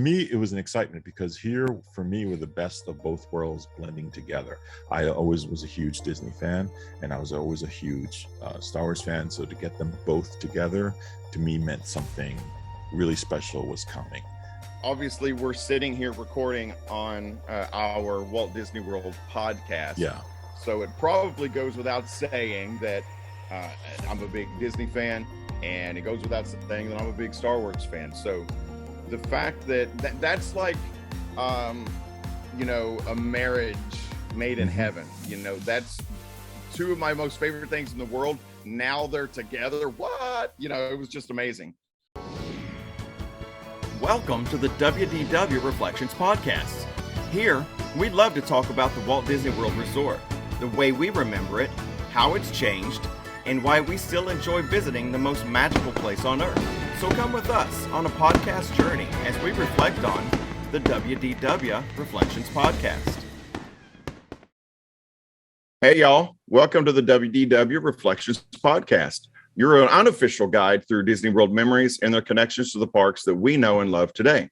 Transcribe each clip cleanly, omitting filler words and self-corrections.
me, it was an excitement because here for me were the best of both worlds blending together. I always was a huge Disney fan, and I was always a huge Star Wars fan. So to get them both together, to me, meant something really special was coming. Obviously, we're sitting here recording on our Walt Disney World podcast. Yeah. So it probably goes without saying that I'm a big Disney fan, and it goes without saying that I'm a big Star Wars fan. So the fact that's like, a marriage made in heaven. That's two of my most favorite things in the world. Now they're together. What? It was just amazing. Welcome to the WDW Reflections Podcast. Here, we'd love to talk about the Walt Disney World Resort, the way we remember it, how it's changed, and why we still enjoy visiting the most magical place on Earth. So come with us on a podcast journey as we reflect on the WDW Reflections Podcast. Hey, y'all. Welcome to the WDW Reflections Podcast, your unofficial guide through Disney World memories and their connections to the parks that we know and love today.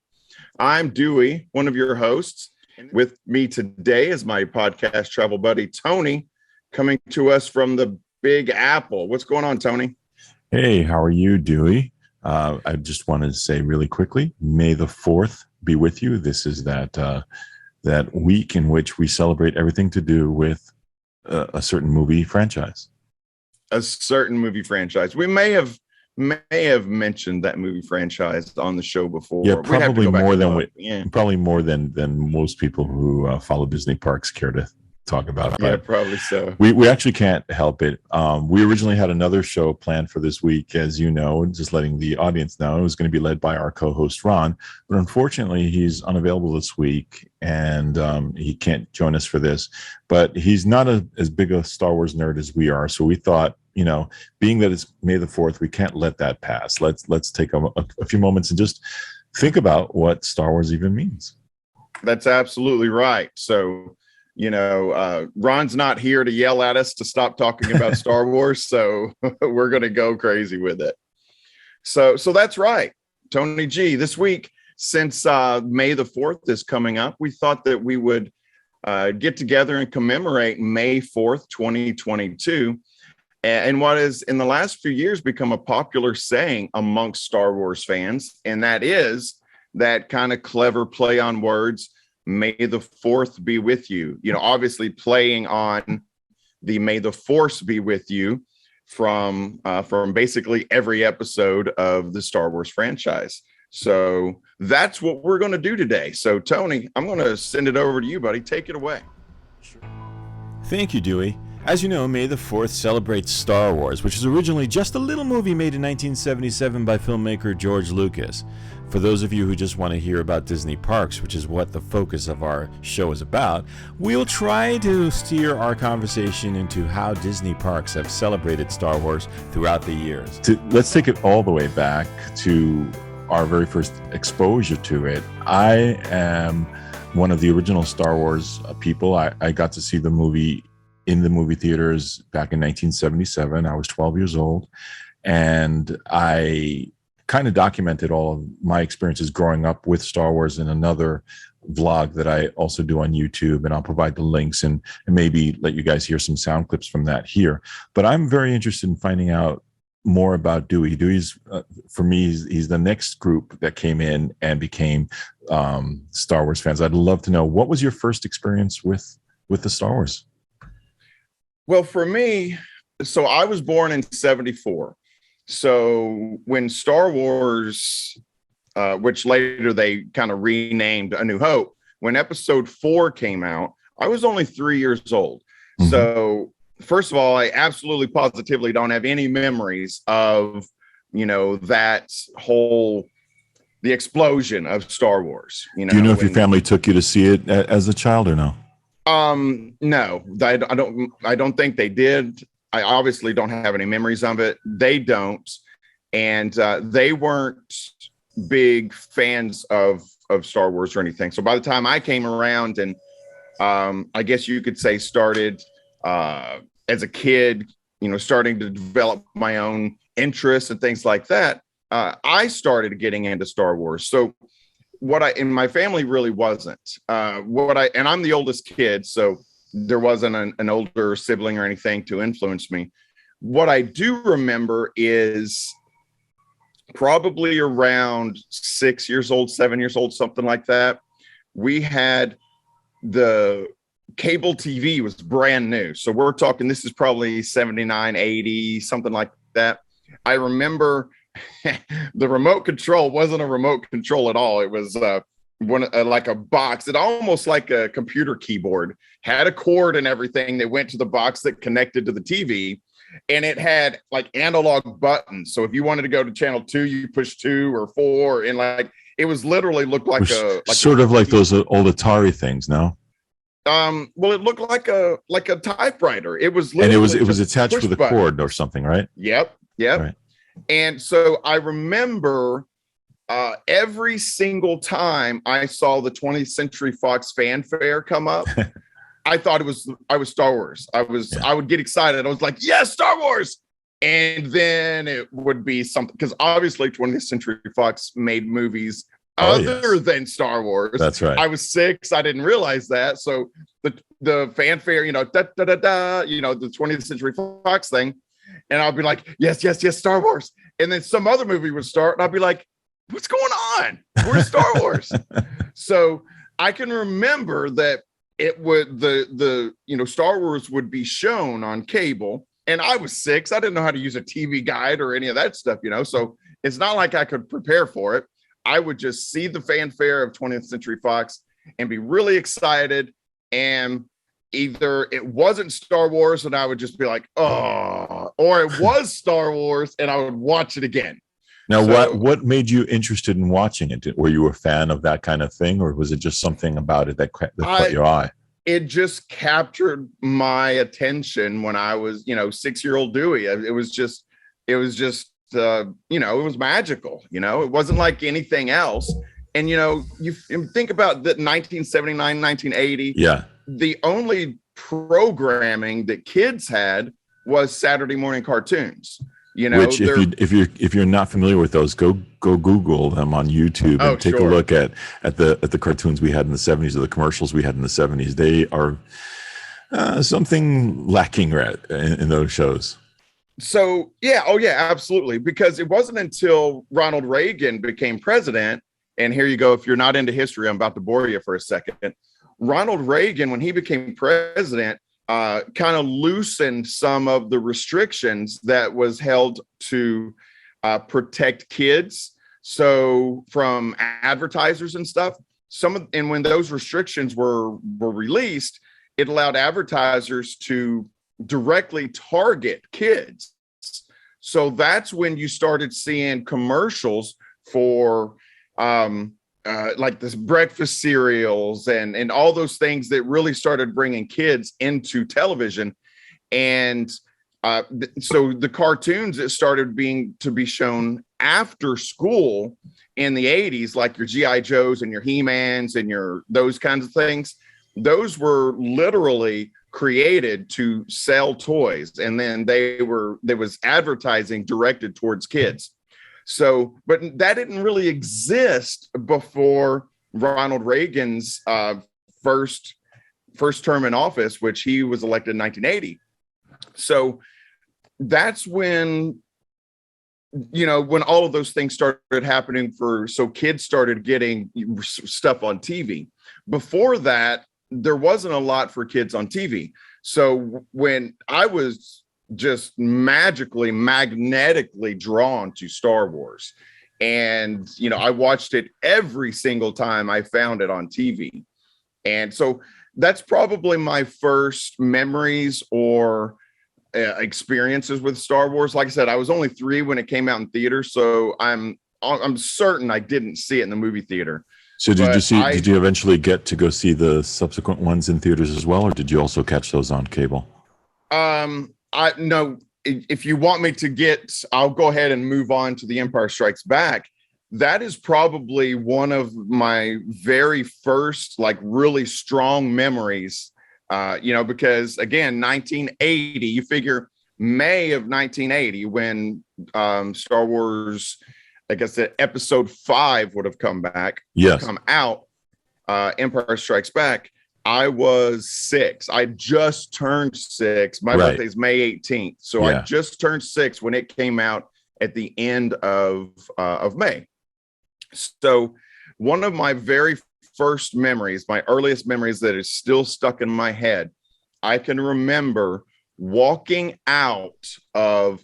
I'm Dewey, one of your hosts. With me today is my podcast travel buddy, Tony, coming to us from the Big Apple. What's going on, Tony? Hey, how are you, Dewey? I just wanted to say really quickly, May the 4th be with you. This is that week in which we celebrate everything to do with a certain movie franchise. A certain movie franchise. We may have mentioned that movie franchise on the show before. Yeah, probably more than most people who follow Disney parks care to talk about it. Yeah, probably so. We actually can't help it. We originally had another show planned for this week, as you know, just letting the audience know. It was going to be led by our co-host Ron, but unfortunately he's unavailable this week and he can't join us for this. But he's not as big a Star Wars nerd as we are, so we thought, being that it's May the 4th, we can't let that pass. Let's take a few moments and just think about what Star Wars even means. That's absolutely right. So Ron's not here to yell at us to stop talking about Star Wars, so we're going to go crazy with it. So that's right, Tony G. This week, since May the 4th is coming up, we thought that we would get together and commemorate May 4th, 2022, and what is in the last few years become a popular saying amongst Star Wars fans, and that is that kind of clever play on words, May the 4th be with you. Obviously playing on the May the Force be with you from basically every episode of the Star Wars franchise. So that's what we're going to do today. So Tony, I'm going to send it over to you, buddy. Take it away. Sure. Thank you, Dewey. As you know, May the 4th celebrates Star Wars, which was originally just a little movie made in 1977 by filmmaker George Lucas. For those of you who just want to hear about Disney parks, which is what the focus of our show is about, we'll try to steer our conversation into how Disney parks have celebrated Star Wars throughout the years. Let's take it all the way back to our very first exposure to it. I am one of the original Star Wars people. I got to see the movie in the movie theaters back in 1977. I was 12 years old, and I kind of documented all of my experiences growing up with Star Wars in another vlog that I also do on YouTube, and I'll provide the links and maybe let you guys hear some sound clips from that here. But I'm very interested in finding out more about Dewey. Dewey's, for me, he's the next group that came in and became Star Wars fans. I'd love to know, what was your first experience with the Star Wars? Well, for me, so I was born in 74. So when Star Wars, which later they kind of renamed A New Hope, when episode 4 came out, I was only 3 years old. Mm-hmm. So first of all, I absolutely positively don't have any memories of, that whole, the explosion of Star Wars. Do you know if your family took you to see it as a child or no? No, I don't think they did. I obviously don't have any memories of it. They don't. And they weren't big fans of Star Wars or anything. So by the time I came around and I guess you could say started as a kid, starting to develop my own interests and things like that, I started getting into Star Wars. So what I in my family really wasn't. And I'm the oldest kid, so there wasn't an older sibling or anything to influence me. What I do remember is probably around 6 years old, 7 years old, something like that. We had the cable TV was brand new. So we're talking, this is probably 79, 80, something like that. I remember the remote control wasn't a remote control at all. It was like a box. It almost like a computer keyboard, had a cord and everything that went to the box that connected to the TV. And it had like analog buttons. So if you wanted to go to channel 2, you push 2 or 4. And like, it was literally looked like sort of like those old Atari things, no? Well, it looked like a typewriter. It was, and it was attached with a cord or something, right? Yep. Right. And so I remember every single time I saw the 20th Century Fox fanfare come up, I thought I was Star Wars. I would get excited. I was like, yes, Star Wars. And then it would be something, because obviously 20th Century Fox made movies other than Star Wars. That's right. I was 6. I didn't realize that. So the fanfare, da, da, da, da, the 20th Century Fox thing. And I'll be like, yes, Star Wars. And then some other movie would start and I'll be like, what's going on? Where's Star Wars? So I can remember that it would, Star Wars would be shown on cable. And I was 6. I didn't know how to use a TV guide or any of that stuff, So it's not like I could prepare for it. I would just see the fanfare of 20th Century Fox and be really excited. And either it wasn't Star Wars and I would just be like, oh, or it was Star Wars and I would watch it again. Now, what made you interested in watching it? Were you a fan of that kind of thing, or was it just something about it that caught your eye? It just captured my attention when I was, 6-year-old Dewey. It was just, it was magical. It wasn't like anything else. And, you think about that 1979, 1980. Yeah. The only programming that kids had was Saturday morning cartoons. Which if you're not familiar with those, go Google them on YouTube and take a look at the cartoons we had in the 70s or the commercials we had in the 70s. They are something lacking in those shows. So absolutely. Because it wasn't until Ronald Reagan became president, and here you go. If you're not into history, I'm about to bore you for a second. Ronald Reagan, when he became president, kind of loosened some of the restrictions that was held to protect kids. So from advertisers and stuff, and when those restrictions were released, it allowed advertisers to directly target kids. So that's when you started seeing commercials for like this breakfast cereals and all those things that really started bringing kids into television. And so the cartoons that started to be shown after school in the 80s, like your G.I. Joes and your He-Mans and those kinds of things, those were literally created to sell toys. And then there was advertising directed towards kids. So, but that didn't really exist before Ronald Reagan's first term in office, which he was elected in 1980. So that's when, when all of those things started happening so kids started getting stuff on TV. Before that, there wasn't a lot for kids on TV. So when I was just magnetically drawn to Star Wars, and I watched it every single time I found it on TV. And so that's probably my first memories or experiences with Star Wars. Like I said, I was only 3 when it came out in theaters, so I'm certain I didn't see it in the movie theater. So did you eventually get to go see the subsequent ones in theaters as well, or did you also catch those on cable? No, if you want me to I'll go ahead and move on to The Empire Strikes Back. That is probably one of my very first, like, really strong memories, because again, 1980, you figure May of 1980, when Star Wars like I said, episode 5 would have come out, Empire Strikes Back, I was 6. I just turned 6. My birthday's May 18th. So I just turned 6 when it came out at the end of May. So one of my very first memories, my earliest memories that is still stuck in my head, I can remember walking out of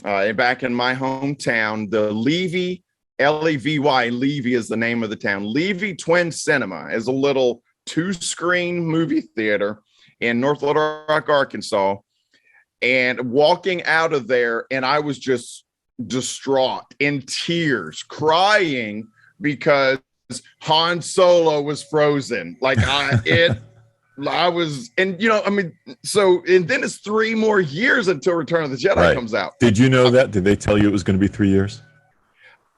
back in my hometown, the Levy, Levy, Levy is the name of the town. Levy Twin Cinema is a little 2-screen movie theater in North Little Rock, Arkansas. And walking out of there, and I was just distraught, in tears, crying because Han Solo was frozen. Like I was, and so, and then it's 3 more years until Return of the Jedi comes out. Did you know that? Did they tell you it was going to be 3 years?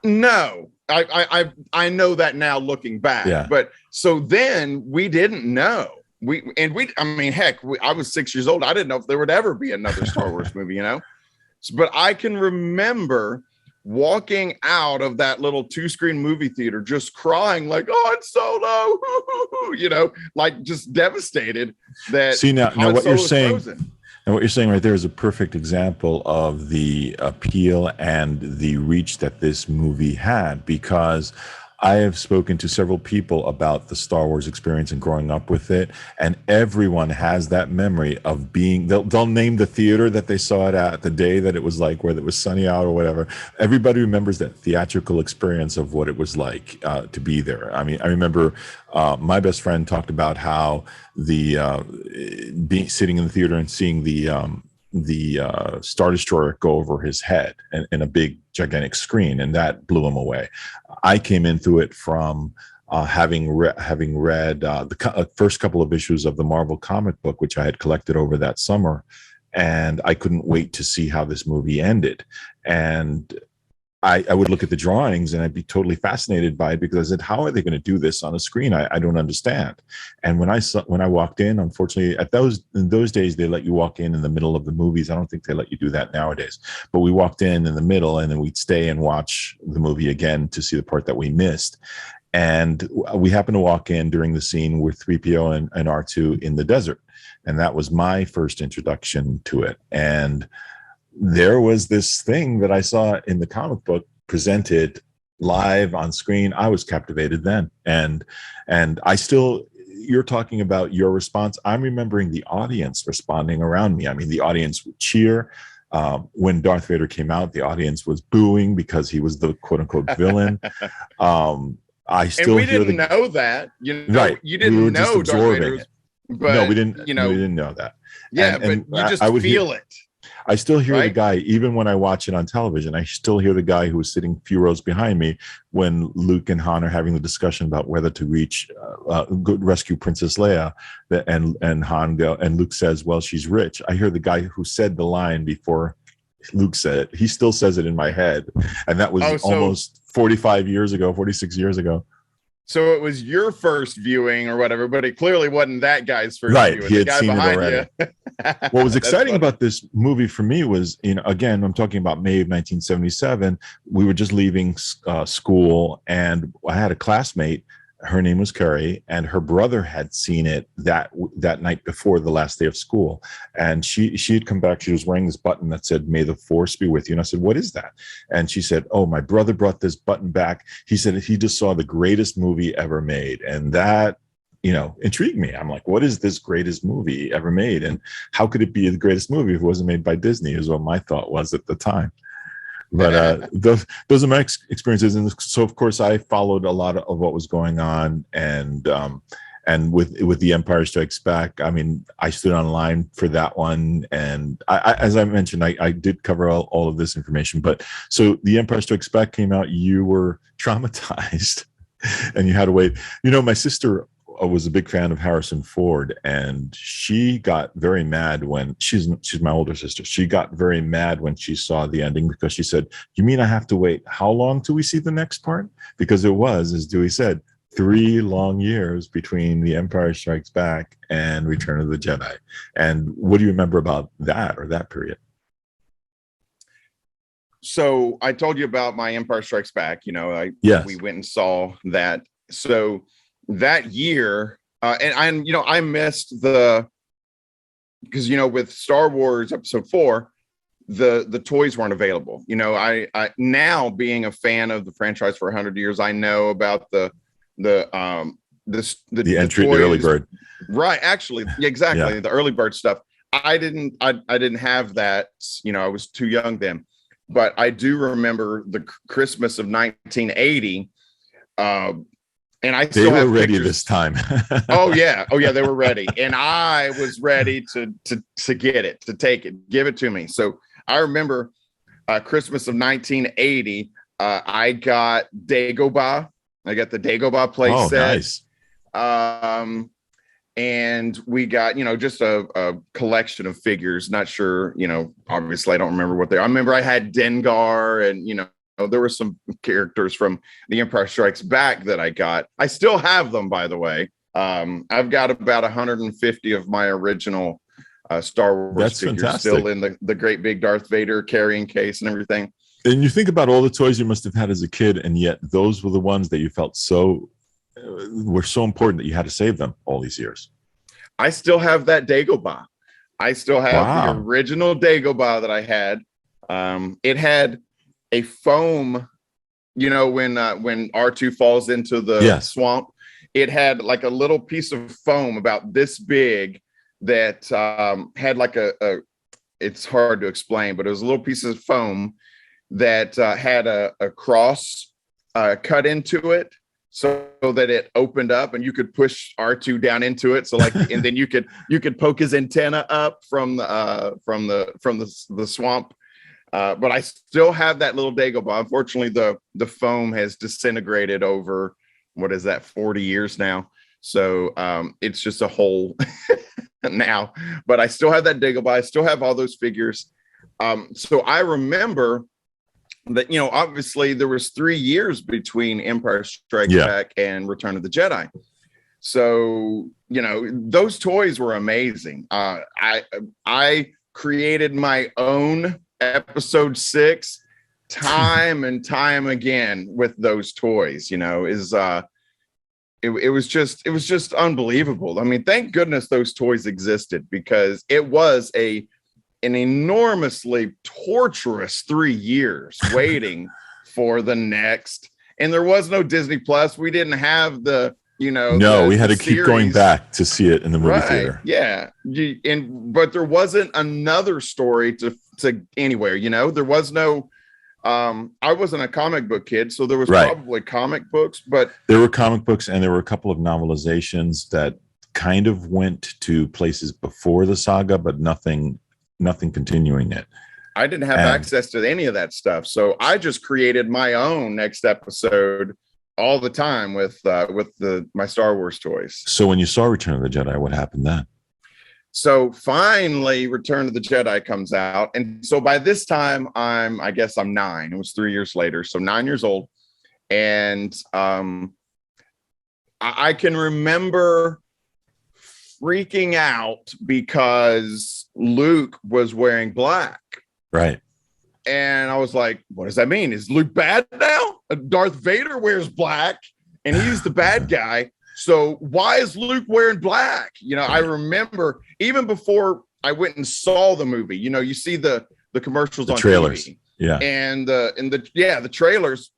No, I know that now looking back. Yeah. But so then we didn't know. I was 6 years old. I didn't know if there would ever be another Star Wars movie, But I can remember walking out of that little 2-screen movie theater, just crying like, "Oh, it's Solo," like just devastated that. See now what you're saying. Frozen. And what you're saying right there is a perfect example of the appeal and the reach that this movie had, because I have spoken to several people about the Star Wars experience and growing up with it, and everyone has that memory of being, they'll name the theater that they saw it at, the day that it was like, whether it was sunny out or whatever. Everybody remembers that theatrical experience of what it was like to be there. I mean, I remember my best friend talked about how sitting in the theater and seeing the Star Destroyer go over his head in a big gigantic screen, and that blew him away. I came into it from having read the first couple of issues of the Marvel comic book, which I had collected over that summer, and I couldn't wait to see how this movie ended. And I would look at the drawings and I'd be totally fascinated by it, because I said, how are they going to do this on a screen? I don't understand. And when I walked in, unfortunately, in those days, they let you walk in the middle of the movies. I don't think they let you do that nowadays. But we walked in the middle, and then we'd stay and watch the movie again to see the part that we missed. And we happened to walk in during the scene with 3PO and R2 in the desert. And that was my first introduction to it. And there was this thing that I saw in the comic book presented live on screen. I was captivated then. And you're talking about your response. I'm remembering the audience responding around me. I mean, the audience would cheer. When Darth Vader came out, the audience was booing because he was the quote unquote villain. I still and we didn't know that. Right. You didn't know Darth Vader. But no, we didn't. We didn't know that. Yeah, and but you just feel it. I still hear the guy, even when I watch it on television, I still hear the guy who was sitting a few rows behind me when Luke and Han are having the discussion about whether to rescue Princess Leia, and Han and Luke says, "Well, she's rich." I hear the guy who said the line before Luke said it. He still says it in my head, and that was almost 46 years ago. So it was your first viewing or whatever, but it clearly wasn't that guy's first viewing. He had seen it already. What was exciting about this movie for me was, again, I'm talking about May of 1977. We were just leaving school, and I had a classmate. Her name was Carrie, and her brother had seen it that night before the last day of school. And she had come back. She was wearing this button that said, "May the Force be with you." And I said, "What is that?" And she said, "Oh, my brother brought this button back. He said he just saw the greatest movie ever made." And that, intrigued me. I'm like, what is this greatest movie ever made? And how could it be the greatest movie if it wasn't made by Disney, is what my thought was at the time. But those are my experiences, and so of course I followed a lot of what was going on, and with The Empire Strikes Back, I mean, I stood online for that one, and I as I mentioned, I did cover all of this information. But so The Empire Strikes Back came out, you were traumatized, and you had to wait. My sister was a big fan of Harrison Ford, and she got very mad when she's my older sister. She got very mad when she saw the ending, because she said, "You mean I have to wait how long till we see the next part?" Because it was, as Dewey said, 3 long years between The Empire Strikes Back and Return of the Jedi. And what do you remember about that, or that period? So I told you about my Empire Strikes Back. You know, Yes. we went and saw that. So that year, I missed because with Star Wars Episode 4, the toys weren't available. You know, I now being a fan of the franchise for 100 years, I know about the entry, toys. the early bird. Right. Actually, exactly. Yeah. The early bird stuff. I didn't have that. You know, I was too young then, but I do remember the Christmas of 1980. And they were ready this time. Oh yeah, they were ready, and I was ready to get it, to take it, give it to me. So I remember Christmas of 1980. I got Dagobah. I got the Dagobah play set. Nice. And we got, just a collection of figures. Not sure, obviously I don't remember what they are. I remember I had Dengar, and there were some characters from The Empire Strikes Back that I got. I still have them, by the way. I've got about 150 of my original Star Wars That's figures fantastic. Still in the great big Darth Vader carrying case and everything. And you think about all the toys you must have had as a kid, and yet those were the ones that you felt were so important that you had to save them all these years. I still have that Dagobah. I still have the original Dagobah that I had. It had a foam, when R2 falls into the swamp, it had like a little piece of foam about this big that had like it's hard to explain, but it was a little piece of foam that had a cross cut into it, so that it opened up and you could push R2 down into it. So and then you could poke his antenna up from the swamp. But I still have that little Dagobah. Unfortunately, the foam has disintegrated over, 40 years now. So it's just a hole now. But I still have that Dagobah. I still have all those figures. So I remember that, obviously there was 3 years between Empire Strikes Back and Return of the Jedi. So, those toys were amazing. I created my own Episode 6 time and time again with those toys. It was just unbelievable. I mean, thank goodness those toys existed, because it was an enormously torturous 3 years waiting for the next. And there was no Disney Plus. We didn't have we had to keep going back to see it in the movie theater. Yeah. But there wasn't another story to anywhere, there was no, I wasn't a comic book kid, so there was probably comic books, but there were comic books, and there were a couple of novelizations that kind of went to places before the saga, but nothing continuing it. I didn't have access to any of that stuff. So I just created my own next episode all the time with my Star Wars toys. So when you saw Return of the Jedi, what happened then? So finally Return of the Jedi comes out. And so by this time I guess I'm 9. It was 3 years later. So 9 years old. And I can remember freaking out because Luke was wearing black. Right. And I was like, what does that mean? Is Luke bad now? Darth Vader wears black and he's the bad guy. So why is Luke wearing black? I remember even before I went and saw the movie, you see the commercials on trailers. TV. Yeah. And the trailers,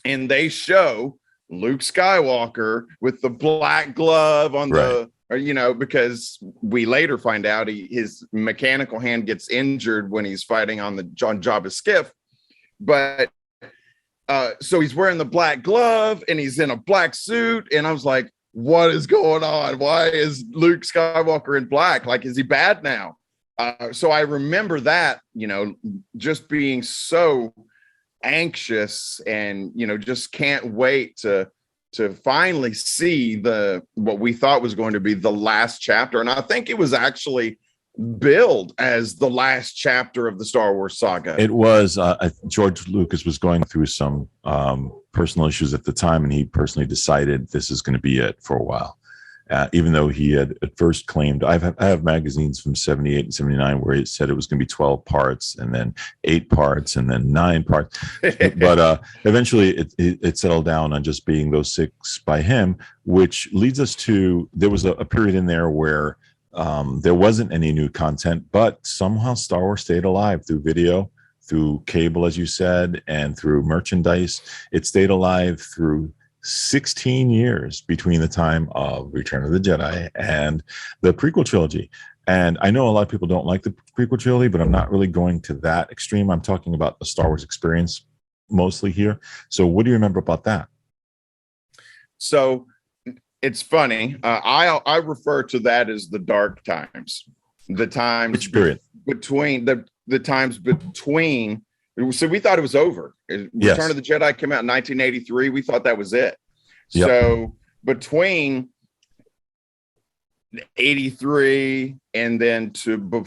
and they show Luke Skywalker with the black glove on because we later find out his mechanical hand gets injured when he's fighting on Jabba's skiff. But so he's wearing the black glove and he's in a black suit. And I was like, what is going on? Why is Luke Skywalker in black? Like, is he bad now? So I remember that, just being so anxious and, just can't wait to finally see what we thought was going to be the last chapter. And I think it was actually billed as the last chapter of the Star Wars saga. It was. George Lucas was going through some personal issues at the time, and he personally decided this is going to be it for a while. even though he had at first claimed, I have magazines from 78 and 79 where it said it was going to be 12 parts and then 8 parts and then 9 parts. But eventually it settled down on just being those 6 by him, which leads us to, there was a period in there where there wasn't any new content, but somehow Star Wars stayed alive through video, through cable, as you said, and through merchandise. It stayed alive through 16 years between the time of Return of the Jedi and the prequel trilogy. And I know a lot of people don't like the prequel trilogy, but I'm not really going to that extreme. I'm talking about the Star Wars experience mostly here. So what do you remember about that? So it's funny. I refer to that as the dark times, the times. Which period? Between the times between. So we thought it was over. Return of the Jedi came out in 1983. We thought that was it. Yep. So between 83 and then to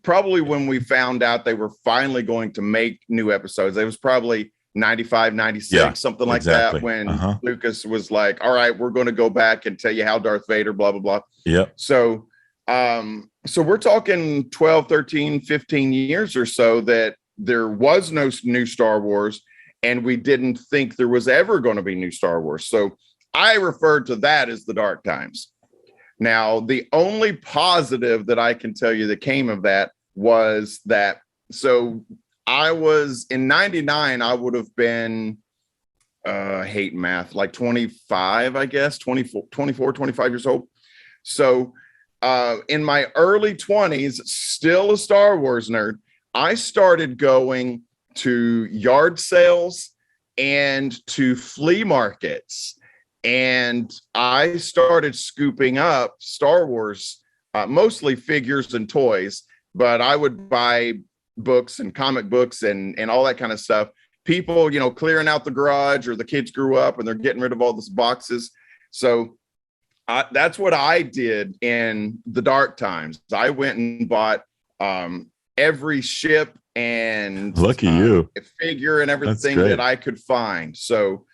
probably when we found out they were finally going to make new episodes, it was probably 95, 96, something like that, when Lucas was like, all right, we're going to go back and tell you how Darth Vader, blah, blah, blah. Yeah. So we're talking 12, 13, 15 years or so that there was no new Star Wars, and we didn't think there was ever going to be new Star Wars. So I referred to that as the dark times. Now, the only positive that I can tell you that came of that was that, so I was in 99, I would have been, hate math, like 25, I guess, 24, 25 years old. So in my early 20s, still a Star Wars nerd, I started going to yard sales and to flea markets, and I started scooping up Star Wars, mostly figures and toys, but I would buy books and comic books and all that kind of stuff. People, clearing out the garage, or the kids grew up and they're getting rid of all these boxes. So that's what I did in the dark times. I went and bought every ship and lucky you figure and everything that I could find. So,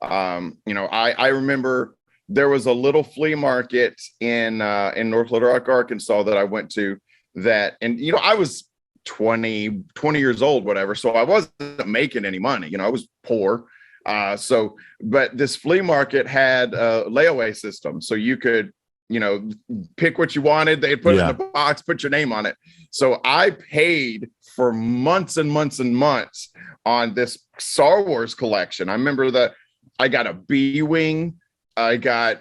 I remember there was a little flea market in North Little Rock, Arkansas that I went to that, and, I was 20 years old, whatever. So I wasn't making any money, I was poor. But this flea market had a layaway system. So you could, pick what you wanted. They'd put it in a box, put your name on it. So I paid for months and months and months on this Star Wars collection. I remember that I got a B-Wing. I got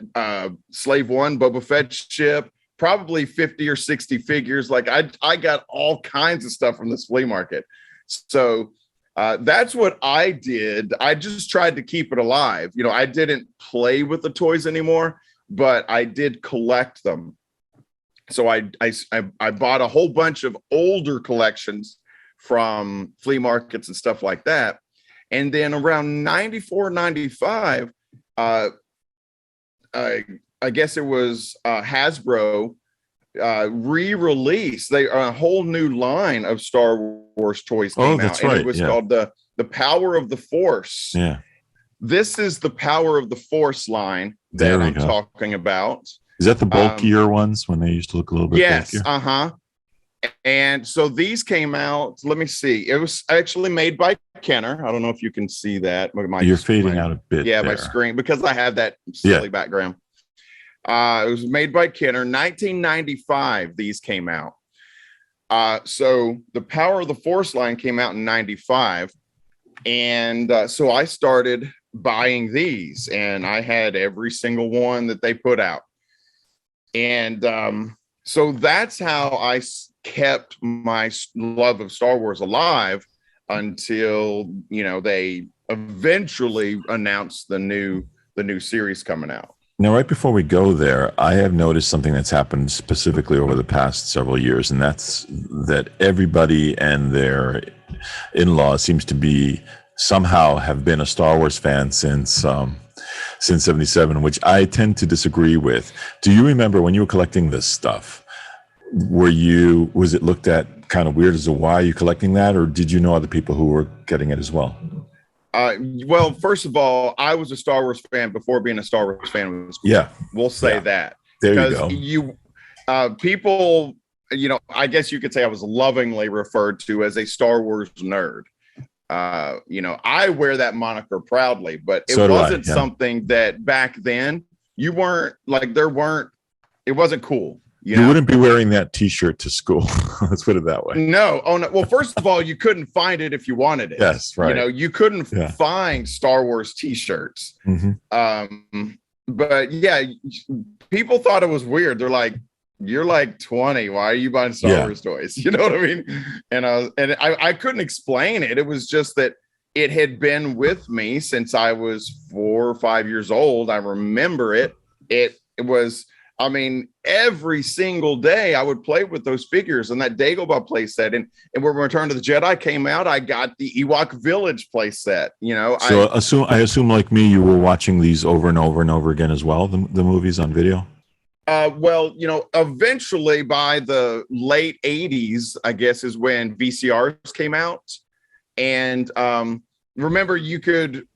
Slave One, Boba Fett ship, probably 50 or 60 figures. Like I got all kinds of stuff from this flea market. So that's what I did. I just tried to keep it alive. I didn't play with the toys anymore, but I did collect them. So I bought a whole bunch of older collections from flea markets and stuff like that. And then around 94, 95, I guess it was Hasbro re-released a whole new line of Star Wars toys came out. And it was called the Power of the Force. Yeah. This is the Power of the Force line that I'm talking about. Is that the bulkier ones when they used to look a little bit bulkier? Yes, And so these came out, let me see. It was actually made by Kenner. I don't know if you can see that. You're fading out a bit. Yeah, my screen, because I have that silly background. It was made by Kenner. 1995, these came out. So the Power of the Force line came out in 95. And so I started buying these, and I had every single one that they put out. And so that's how I kept my love of Star Wars alive until, they eventually announced the new series coming out. Now, right before we go there, I have noticed something that's happened specifically over the past several years, and that's that everybody and their in-laws seems to be somehow have been a Star Wars fan since 77, which I tend to disagree with. Do you remember when you were collecting this stuff? Was it looked at kind of weird as to why are you collecting that, or did you know other people who were getting it as well? Well, first of all, I was a Star Wars fan before being a Star Wars fan was cool. Yeah. We'll say that. There you because go. people, I guess you could say I was lovingly referred to as a Star Wars nerd. I wear that moniker proudly, but it wasn't something that back then you weren't like, it wasn't cool. You wouldn't be wearing that T-shirt to school. Let's put it that way. No. Oh, no. Well, first of all, you couldn't find it if you wanted it. Yes, right. You couldn't find Star Wars T-shirts. Mm-hmm. But yeah, people thought it was weird. They're like, "You're like 20. Why are you buying Star Wars toys?" You know what I mean? And I couldn't explain it. It was just that it had been with me since I was 4 or 5 years old. I remember it. It was. I mean, every single day I would play with those figures and that Dagobah play set. And when Return to the Jedi came out, I got the Ewok Village play set. So I assume like me, you were watching these over and over and over again as well, the movies on video? Well, eventually by the late 80s, I guess, is when VCRs came out. And remember, you could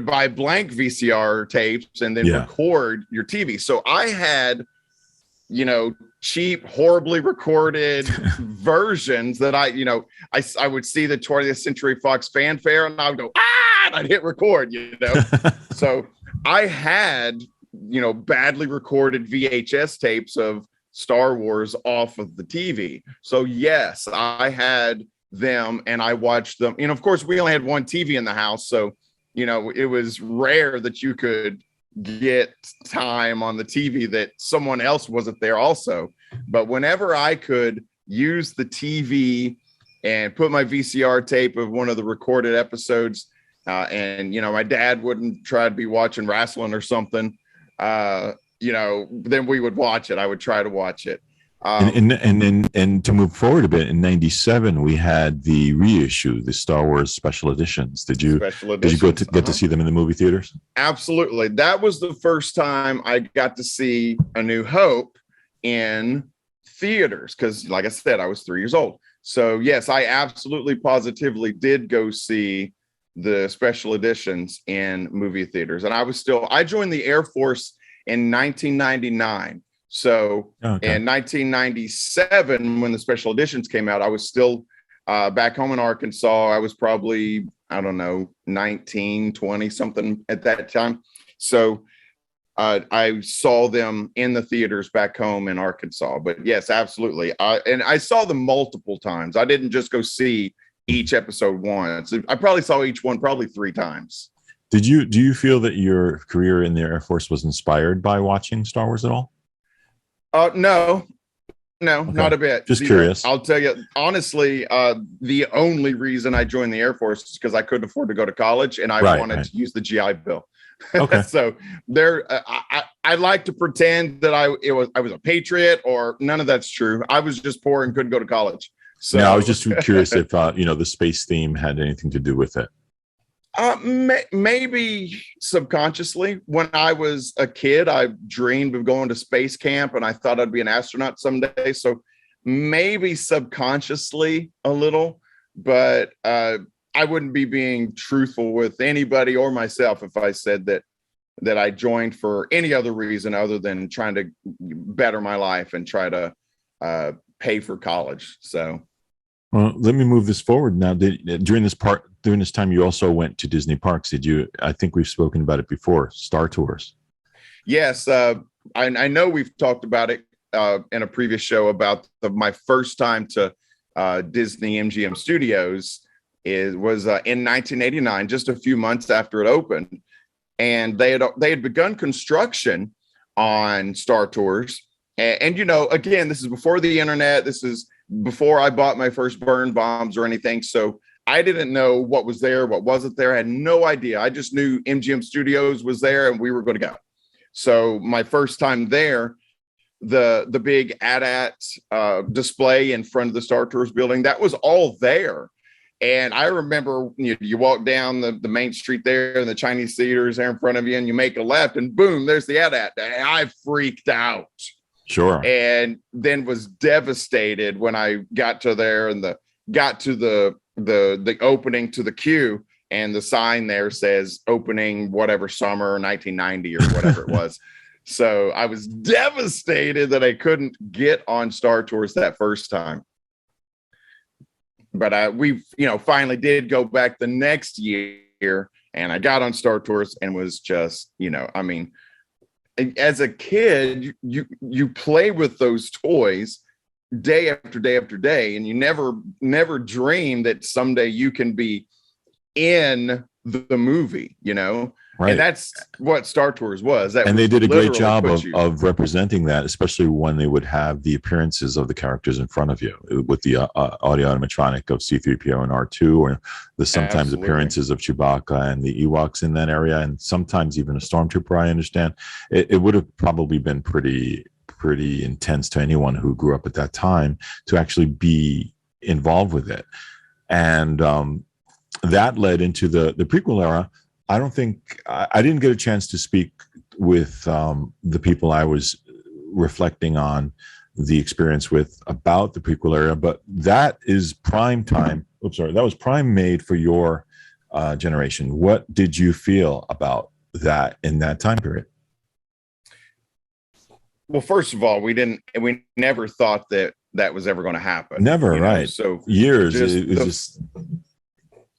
buy blank VCR tapes and then record your TV. So I had, cheap, horribly recorded versions that I would see the 20th Century Fox fanfare and I would go, and I'd hit record, So I had, badly recorded VHS tapes of Star Wars off of the TV. So yes, I had them and I watched them. Of course, we only had one TV in the house. So it was rare that you could get time on the TV that someone else wasn't there also. But whenever I could use the TV and put my VCR tape of one of the recorded episodes, and my dad wouldn't try to be watching wrestling or something, then we would watch it. I would try to watch it. And to move forward a bit, in '97 we had the reissue, the Star Wars special editions. Did you get to see them in the movie theaters? Absolutely. That was the first time I got to see A New Hope in theaters because, like I said, I was 3 years old. So yes, I absolutely positively did go see the special editions in movie theaters. And I joined the Air Force in 1999. So in 1997, when the special editions came out, I was still back home in Arkansas. I was probably, 19, 20 something at that time. So I saw them in the theaters back home in Arkansas. But yes, absolutely. And I saw them multiple times. I didn't just go see each episode once. I probably saw each one probably 3 times. Do you feel that your career in the Air Force was inspired by watching Star Wars at all? No, not a bit. Just curious. I'll tell you, honestly, the only reason I joined the Air Force is because I couldn't afford to go to college and I wanted to use the GI Bill. Okay. So I like to pretend that I was a patriot, or none of that's true. I was just poor and couldn't go to college. So I was just curious if the space theme had anything to do with it. Maybe subconsciously. When I was a kid, I dreamed of going to space camp and I thought I'd be an astronaut someday. So maybe subconsciously a little, but I wouldn't be being truthful with anybody or myself if I said that I joined for any other reason other than trying to better my life and try to pay for college. So. Well, let me move this forward now. During this time, you also went to Disney parks. Did you? I think we've spoken about it before. Star Tours. Yes, I know we've talked about it in a previous show about my first time to Disney MGM Studios. Was in 1989, just a few months after it opened, and they had begun construction on Star Tours. And again, this is before the internet. This is before I bought my first burn bombs or anything. So I didn't know what was there, what wasn't there. I had no idea. I just knew MGM Studios was there and we were going to go. So my first time there, the big AT-AT display in front of the Star Tours building, that was all there. And I remember you walk down the main street there and the Chinese theater is there in front of you and you make a left and boom, there's the AT-AT. I freaked out. Sure. And then was devastated when I got to there and got to the opening to the queue, and the sign there says opening whatever summer 1990 or whatever it was. So I was devastated that I couldn't get on Star Tours that first time. But we finally did go back the next year, and I got on Star Tours and was just, I mean, as a kid, you play with those toys day after day after day, and you never dream that someday you can be in the movie, Right. And that's what Star Tours was. And they did a great job of representing that, especially when they would have the appearances of the characters in front of you with the audio animatronic of C-3PO and R2, or the sometimes appearances of Chewbacca and the Ewoks in that area, and sometimes even a Stormtrooper, I understand. It would have probably been pretty intense to anyone who grew up at that time to actually be involved with it. And that led into the prequel era. I don't think I didn't get a chance to speak with the people I was reflecting on the experience with about the prequel era, but that is prime time. That was prime made for your generation. What did you feel about that in that time period? Well, first of all, we never thought that was ever going to happen. Never, right? So years, it was just.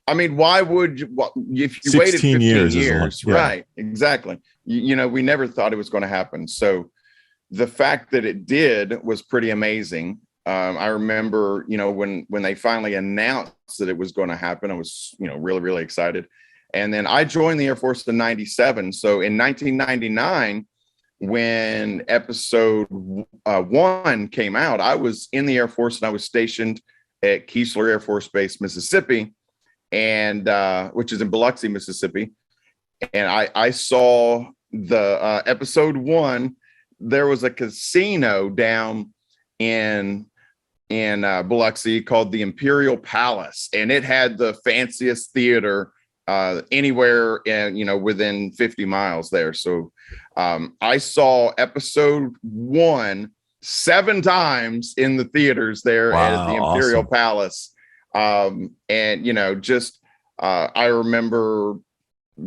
I mean, why would you? Well, if you waited 15 years, yeah. Right? Exactly. We never thought it was going to happen. So the fact that it did was pretty amazing. I remember, when they finally announced that it was going to happen, I was, really, really excited. And then I joined the Air Force in '97. So in 1999, when episode 1 came out, I was in the Air Force and I was stationed at Keesler Air Force Base, Mississippi, and which is in Biloxi, Mississippi. And I saw the episode 1. There was a casino down in Biloxi called the Imperial Palace, and it had the fanciest theater anywhere within 50 miles there. So I saw episode 1 7 times in the theaters there at the Imperial Palace. And I remember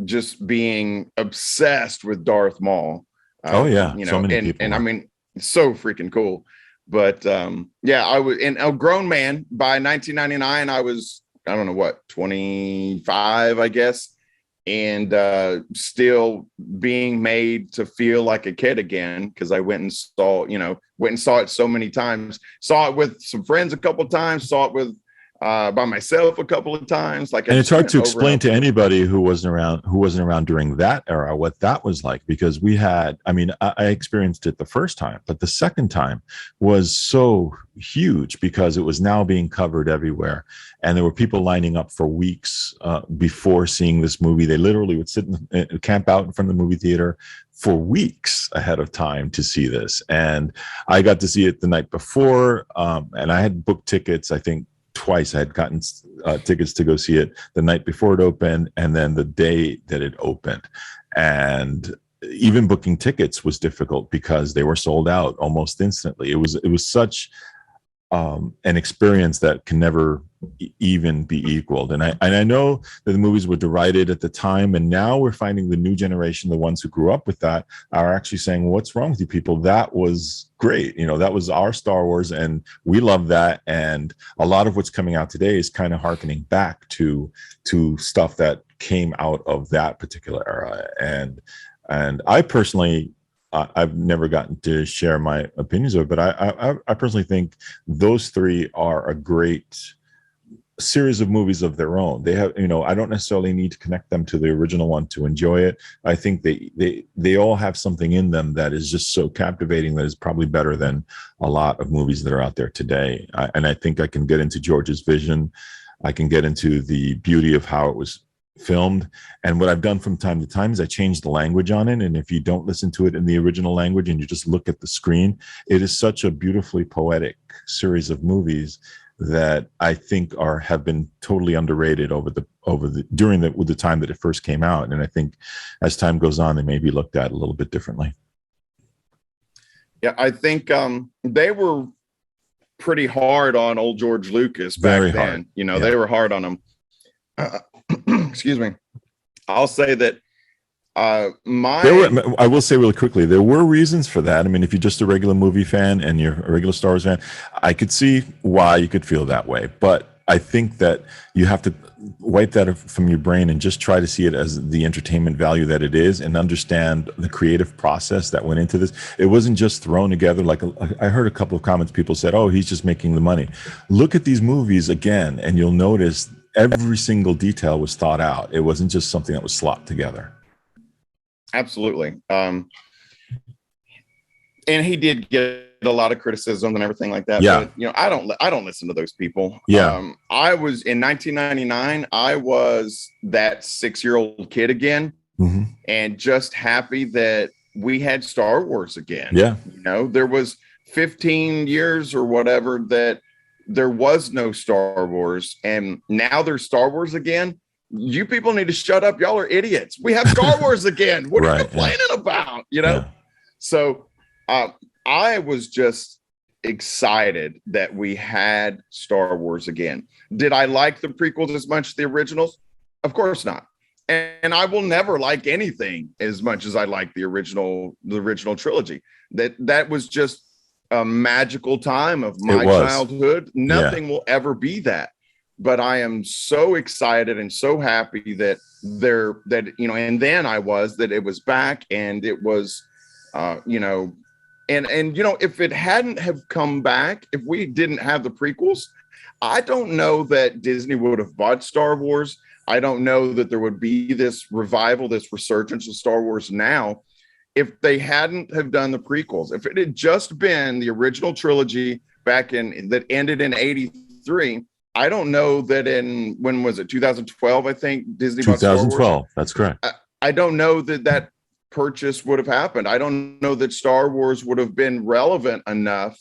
just being obsessed with Darth Maul. So many people. And I mean, so freaking cool. But I was a grown man by 1999. I was, I don't know what, 25, I guess, and still being made to feel like a kid again, because I went and saw it so many times. Saw it with some friends a couple of times. Saw it with by myself a couple of times. And it's hard to explain to anybody who wasn't around during that era what that was like, because I experienced it the first time, but the second time was so huge because it was now being covered everywhere, and there were people lining up for weeks before seeing this movie. They literally would sit and camp out in front of the movie theater for weeks ahead of time to see this. And I got to see it the night before, and I had booked tickets, I think twice. I had gotten tickets to go see it the night before it opened, and then the day that it opened. And even booking tickets was difficult because they were sold out almost instantly. It was such an experience that can never even be equaled. And I know that the movies were derided at the time, and now we're finding the new generation, the ones who grew up with that, are actually saying, what's wrong with you people? That was great. That was our Star Wars, and we love that. And a lot of what's coming out today is kind of hearkening back to stuff that came out of that particular era. And I personally, I've never gotten to share my opinions of it, but I personally think those 3 are a great series of movies of their own. They have, I don't necessarily need to connect them to the original one to enjoy it. I think they all have something in them that is just so captivating that is probably better than a lot of movies that are out there today. And I think I can get into George's vision. I can get into the beauty of how it was filmed. And what I've done from time to time is I change the language on it. And if you don't listen to it in the original language and you just look at the screen, it is such a beautifully poetic series of movies that I think have been totally underrated during the time that it first came out. And I think as time goes on, they may be looked at a little bit differently. Yeah, I think they were pretty hard on old George Lucas back then. They were hard on him. Excuse me. I'll say that I will say really quickly, there were reasons for that. I mean, if you're just a regular movie fan and you're a regular Star Wars fan, I could see why you could feel that way. But I think that you have to wipe that from your brain and just try to see it as the entertainment value that it is, and understand the creative process that went into this. It wasn't just thrown together. I heard a couple of comments, people said, oh, he's just making the money. Look at these movies again, and you'll notice every single detail was thought out. It wasn't just something that was slopped together. Absolutely. And he did get a lot of criticism and everything like that. Yeah. But, I don't listen to those people. Yeah. I was in 1999. I was that 6-year-old kid again, and just happy that we had Star Wars again. Yeah. There was 15 years or whatever that there was no Star Wars, and now there's Star Wars again. You people need to shut up. Y'all are idiots. We have Star Wars again. What are you complaining about? Yeah. So I was just excited that we had Star Wars again. Did I like the prequels as much as the originals? Of course not. And I will never like anything as much as I like the original trilogy. That was just a magical time of my childhood. Nothing will ever be that. But I am so excited and so happy that and then I was that it was back, and it was, if it hadn't have come back, if we didn't have the prequels, I don't know that Disney would have bought Star Wars. I don't know that there would be this revival, this resurgence of Star Wars now, if they hadn't have done the prequels. If it had just been the original trilogy that ended in 1983. I don't know that when was it, 2012, I think Disney bought Star Wars. 2012, that's correct. I don't know that purchase would have happened. I don't know that Star Wars would have been relevant enough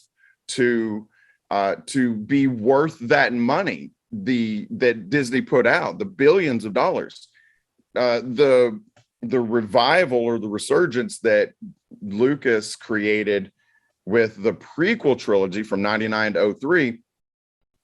to be worth that money that Disney put out, the billions of dollars. The revival or the resurgence that Lucas created with the prequel trilogy from 1999 to 2003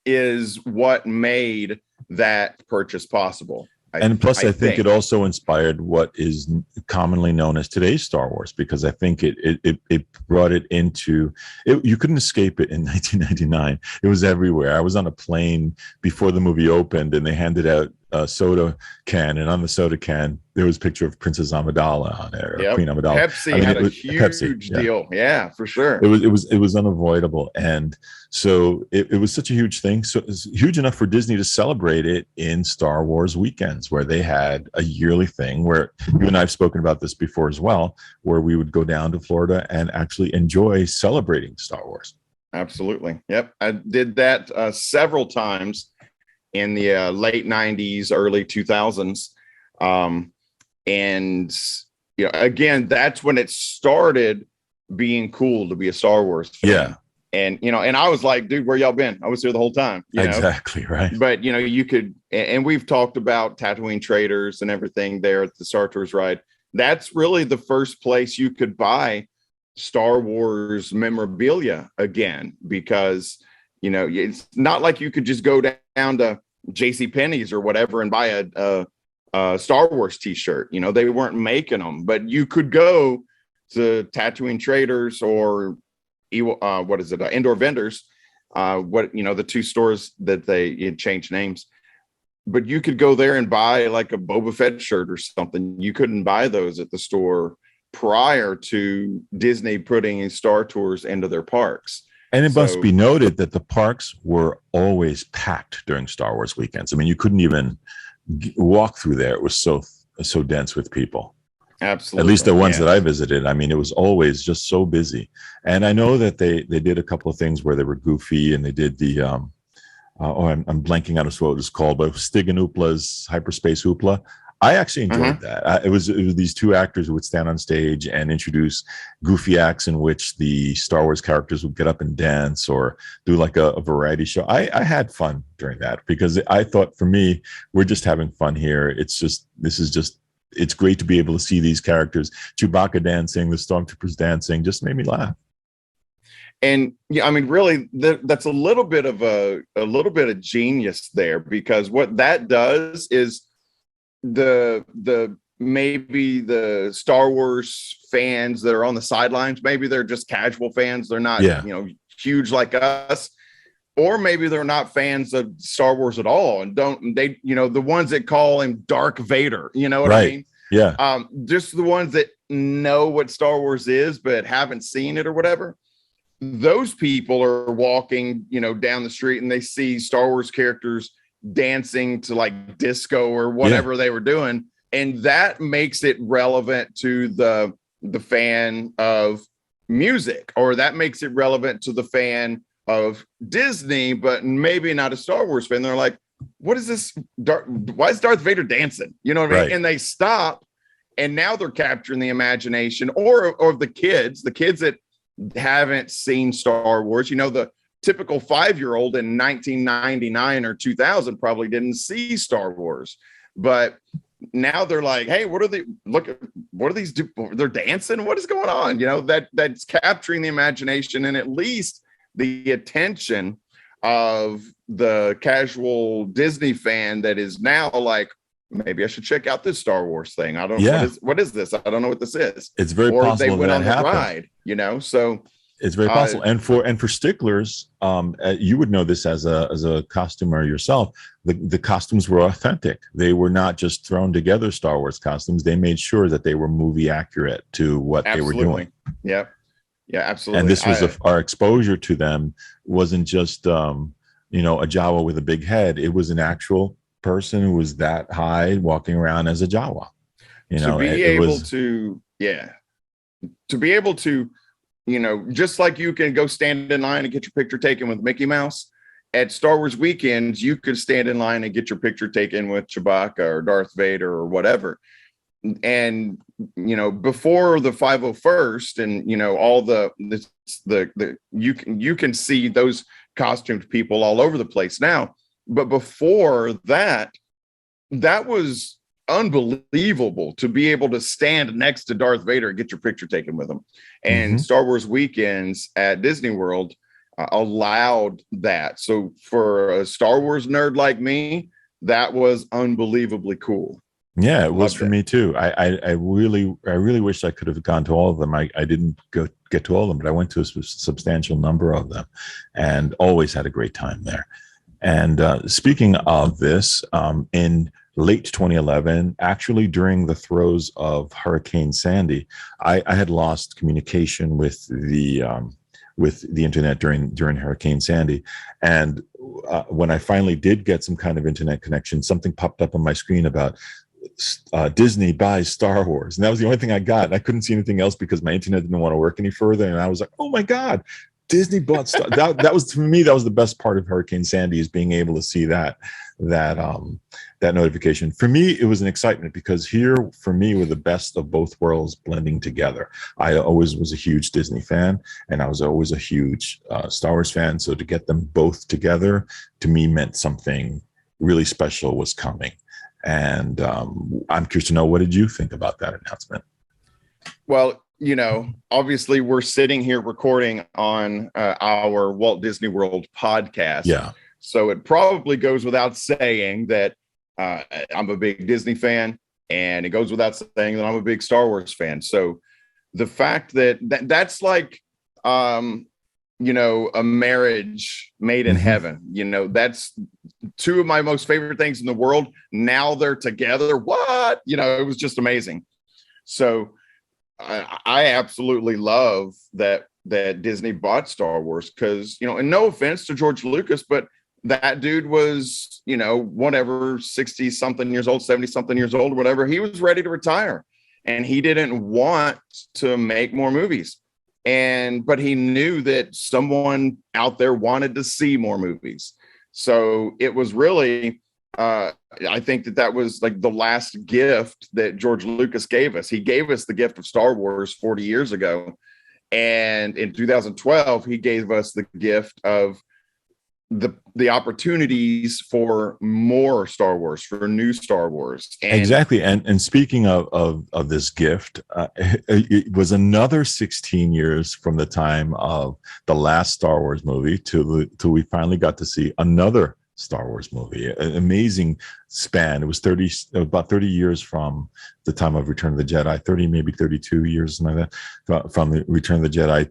is what made that purchase possible. And plus, I think it also inspired what is commonly known as today's Star Wars, because I think it brought it into it. You couldn't escape it in 1999. It was everywhere. I was on a plane before the movie opened, and they handed out a soda can, and on the soda can there was a picture of Princess Amidala on there, Queen Amidala. Pepsi had a huge deal. Yeah, for sure. It was unavoidable, and so it was such a huge thing. So it was huge enough for Disney to celebrate it in Star Wars weekends, where they had a yearly thing where you and I have spoken about this before as well, where we would go down to Florida and actually enjoy celebrating Star Wars. Absolutely. Yep. I did that several times in the late 90s, early 2000s. And again, that's when it started being cool to be a Star Wars fan. Yeah. And, and I was like, dude, where y'all been? I was here the whole time. Exactly. Right. But, you could, and we've talked about Tatooine Traders and everything there at the Star Tours ride. That's really the first place you could buy Star Wars memorabilia again, because, it's not like you could just go down to JCPenney's or whatever and buy a Star Wars t-shirt. They weren't making them, but you could go to Tatooine Traders or Indoor Vendors, the two stores that they changed names, but you could go there and buy like a Boba Fett shirt or something. You couldn't buy those at the store prior to Disney putting Star Tours into their parks. And it must be noted that the parks were always packed during Star Wars weekends. I mean, you couldn't even walk through there. It was so dense with people. Absolutely. At least the ones that I visited. I mean, it was always just so busy. And I know that they did a couple of things where they were goofy, and they did the I'm blanking out of what it was called, but Stig and Hoopla's Hyperspace Hoopla. I actually enjoyed that. It was these two actors who would stand on stage and introduce goofy acts in which the Star Wars characters would get up and dance or do like a variety show. I had fun during that, because I thought, for me, we're just having fun here. It's great to be able to see these characters, Chewbacca dancing, the Stormtroopers dancing, just made me laugh. And really, that's a little bit of genius there, because what that does is the maybe the Star Wars fans that are on the sidelines, maybe they're just casual fans. They're not, huge like us. Or maybe they're not fans of Star Wars at all and the ones that call him Dark Vader, you know what I mean? Yeah. Just the ones that know what Star Wars is, but haven't seen it or whatever. Those people are walking, down the street and they see Star Wars characters dancing to like disco or whatever they were doing. And that makes it relevant to the fan of music, or that makes it relevant to the fan of Disney, but maybe not a Star Wars fan. They're like, what is this? Why is Darth Vader dancing? You know what I mean? Right. And they stop, and now they're capturing the imagination or the kids that haven't seen Star Wars. The typical 5-year-old in 1999 or 2000 probably didn't see Star Wars, but now they're like, hey, what are these do? They're dancing. What is going on? That's capturing the imagination and at least the attention of the casual Disney fan that is now like, maybe I should check out this Star Wars thing. I don't know. What is this? I don't know what this is. It's very or possible they went that on the happened. ride, so it's very possible. And for sticklers, you would know this as a costumer yourself. The costumes were authentic. They were not just thrown together Star Wars costumes. They made sure that they were movie accurate to what they were doing. Yeah, absolutely. And this was our exposure to them wasn't just a Jawa with a big head. It was an actual person who was that high walking around as a Jawa. To be able to just like you can go stand in line and get your picture taken with Mickey Mouse, at Star Wars weekends, you could stand in line and get your picture taken with Chewbacca or Darth Vader or whatever. And, before the 501st and, all the you can see those costumed people all over the place now. But before that was unbelievable to be able to stand next to Darth Vader and get your picture taken with him. And Star Wars weekends at Disney World allowed that. So for a Star Wars nerd like me, that was unbelievably cool. Yeah, it was for me too. I really wish I could have gone to all of them. I didn't get to all of them, but I went to a substantial number of them and always had a great time there. And speaking of this, in late 2011, actually during the throes of Hurricane Sandy, I had lost communication with the internet during Hurricane Sandy. And when I finally did get some kind of internet connection, something popped up on my screen about Disney buys Star Wars. And that was the only thing I got. I couldn't see anything else because my internet didn't want to work any further. And I was like, oh my God, Disney bought Star. that was, for me, that was the best part of Hurricane Sandy, is being able to see that notification. For me, it was an excitement because here, for me, were the best of both worlds blending together. I always was a huge Disney fan, and I was always a huge Star Wars fan. So to get them both together, to me, meant something really special was coming. And I'm curious to know, what did you think about that announcement? Well, obviously we're sitting here recording on our Walt Disney World podcast. Yeah. So it probably goes without saying that I'm a big Disney fan, and it goes without saying that I'm a big Star Wars fan. So the fact that's like, a marriage made in heaven. That's two of my most favorite things in the world. Now they're together. What? It was just amazing. So I absolutely love that Disney bought Star Wars because, and no offense to George Lucas, but that dude was, whatever, 60 something years old, 70 something years old, whatever. He was ready to retire, and he didn't want to make more movies. But he knew that someone out there wanted to see more movies. So it was really, I think that was like the last gift that George Lucas gave us. He gave us the gift of Star Wars 40 years ago. And in 2012, he gave us the gift of the opportunities for more Star Wars, for new Star Wars. Exactly. And speaking of this gift, it was another 16 years from the time of the last Star Wars movie till we finally got to see another Star Wars movie. An amazing span. It was about 30 years from the time of Return of the Jedi, 30, maybe 32 years, something like that, from the Return of the Jedi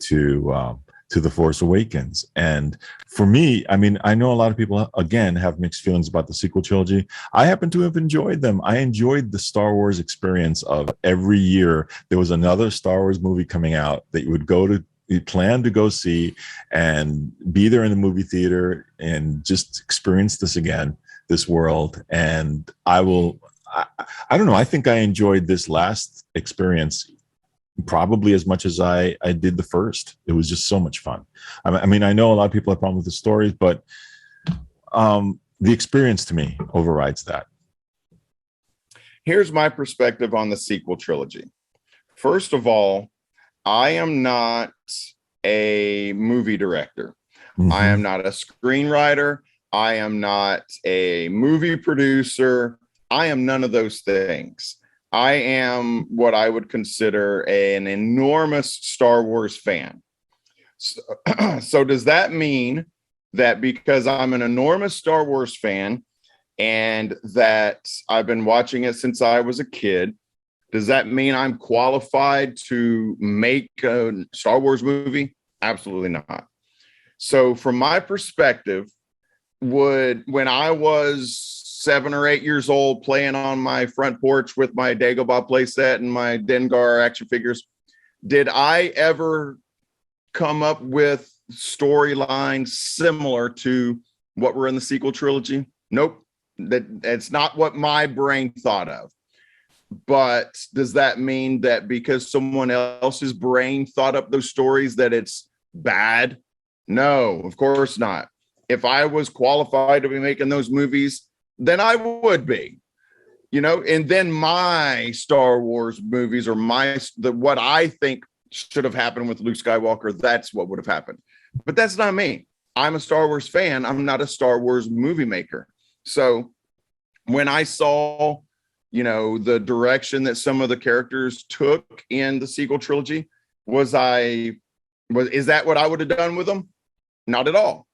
to The Force Awakens. And for me, I mean, I know a lot of people, again, have mixed feelings about the sequel trilogy. I happen to have enjoyed them. I enjoyed the Star Wars experience of every year there was another Star Wars movie coming out that you plan to go see and be there in the movie theater and just experience this world. And I don't know, I think I enjoyed this last experience probably as much as I did the first. It was just so much fun. I mean, I know a lot of people have problems with the stories, but the experience to me overrides that. Here's my perspective on the sequel trilogy. First of all, I am not a movie director. Mm-hmm. I am not a screenwriter. I am not a movie producer. I am none of those things. I am what I would consider an enormous Star Wars fan. So does that mean that because I'm an enormous Star Wars fan and that I've been watching it since I was a kid, does that mean I'm qualified to make a Star Wars movie? Absolutely not. So from my perspective, when I was 7 or 8 years old playing on my front porch with my Dagobah playset and my Dengar action figures, did I ever come up with storylines similar to what were in the sequel trilogy? Nope. That's not what my brain thought of. But does that mean that because someone else's brain thought up those stories that it's bad? No, of course not. If I was qualified to be making those movies, then I would be, and then my Star Wars movies or what I think should have happened with Luke Skywalker, that's what would have happened. But that's not me. I'm a Star Wars fan. I'm not a Star Wars movie maker. So when I saw, the direction that some of the characters took in the sequel trilogy, is that what I would have done with them? Not at all.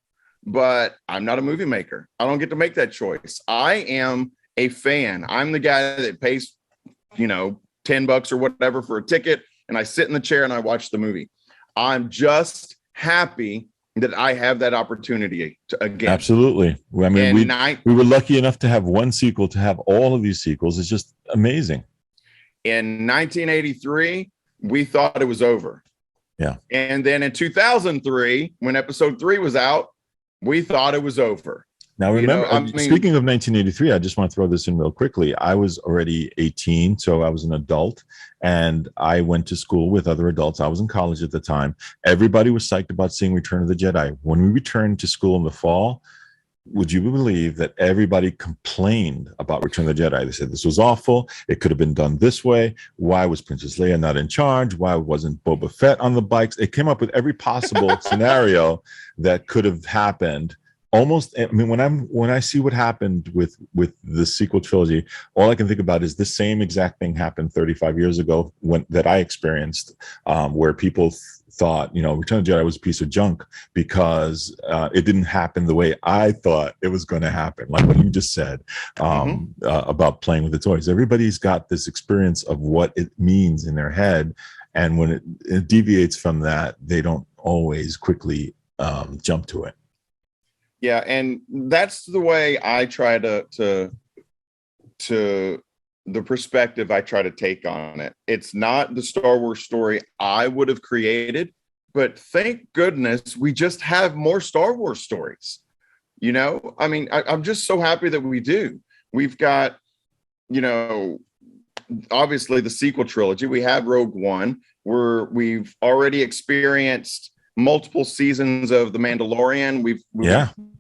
But I'm not a movie maker. I don't get to make that choice. I am a fan. I'm the guy that pays, $10 or whatever for a ticket, and I sit in the chair and I watch the movie. I'm just happy that I have that opportunity again. Absolutely. I mean, we were lucky enough to have one sequel. To have all of these sequels is just amazing. In 1983, we thought it was over. Yeah. And then in 2003, when episode 3 was out, we thought it was over. Now, remember, speaking of 1983, I just want to throw this in real quickly. I was already 18, so I was an adult, and I went to school with other adults. I was in college at the time. Everybody was psyched about seeing Return of the Jedi. When we returned to school in the fall, would you believe that everybody complained about Return of the Jedi? They said this was awful. It could have been done this way. Why was Princess Leia not in charge? Why wasn't Boba Fett on the bikes? It came up with every possible scenario that could have happened. Almost, I mean, when I see what happened with the sequel trilogy, all I can think about is the same exact thing happened 35 years ago that I experienced, where people thought, Return of the Jedi was a piece of junk because it didn't happen the way I thought it was going to happen. Like what you just said about playing with the toys. Everybody's got this experience of what it means in their head, and when it deviates from that, they don't always quickly jump to it. Yeah, and that's the way I try to the perspective I try to take on it. It's not the Star Wars story I would have created, but thank goodness we just have more Star Wars stories. I mean, I'm just so happy that we do. We've got, obviously the sequel trilogy. We have Rogue One. We've already experienced multiple seasons of The Mandalorian. We've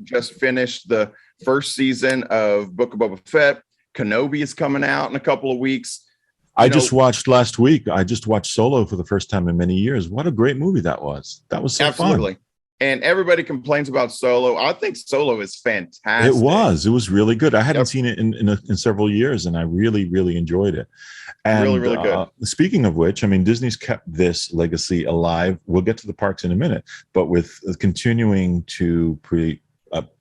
just finished the first season of Book of Boba Fett. Kenobi is coming out in a couple of weeks. I just watched last week. I just watched Solo for the first time in many years. What a great movie that was. That was so absolutely fun. And everybody complains about Solo. I think Solo is fantastic. It was really good. I hadn't seen it in several years, and I really, really enjoyed it. And really good. Speaking of which, I mean, Disney's kept this legacy alive. We'll get to the parks in a minute, but with continuing to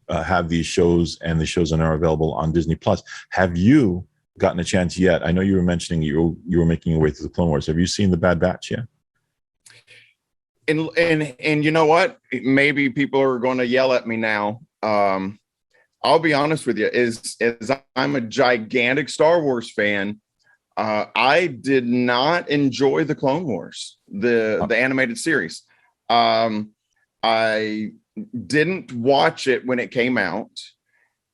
have these shows, and the shows are now available on Disney Plus. Have you gotten a chance yet? I know you were mentioning you were making your way through the Clone Wars. Have you seen the Bad Batch yet? And you know what? Maybe people are going to yell at me now. I'll be honest with you. As I'm a gigantic Star Wars fan, I did not enjoy the Clone Wars, the animated series. I didn't watch it when it came out.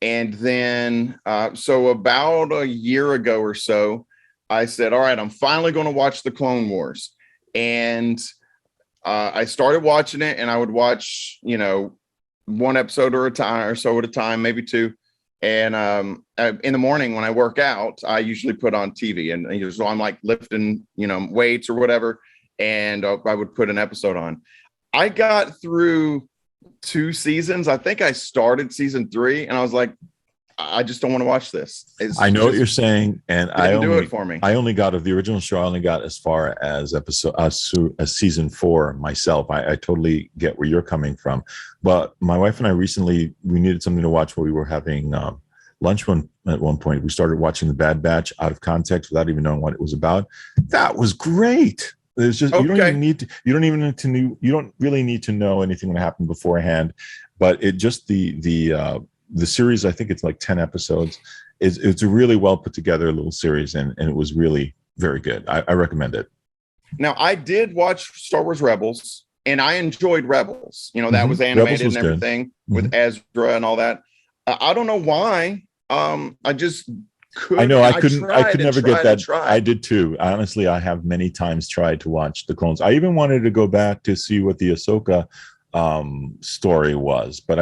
And then, so about a year ago or so, I said, all right, I'm finally going to watch the Clone Wars. And I started watching it, and I would watch, one episode or so at a time, maybe two. And in the morning when I work out, I usually put on TV, and so I'm like lifting, weights or whatever. And I would put an episode on. I got through 2 seasons. I think I started season 3, and I was like, I just don't want to watch this. I know what you're saying, and do it for me. I only got of the original show. I only got as far as season 4 myself. I totally get where you're coming from, but my wife and I recently we needed something to watch while we were having lunch at one point. We started watching the Bad Batch out of context without even knowing what it was about. That was great. There's just you don't really need to know anything that happened beforehand, but it just the series, I think it's like 10 episodes. It's a really well put together little series, and it was really very good. I recommend it. Now, I did watch Star Wars Rebels, and I enjoyed Rebels. That was animated was and everything with Ezra and all that. I don't know why. I just couldn't. I know I could never get that. I did too. Honestly, I have many times tried to watch the clones. I even wanted to go back to see what the Ahsoka story was, but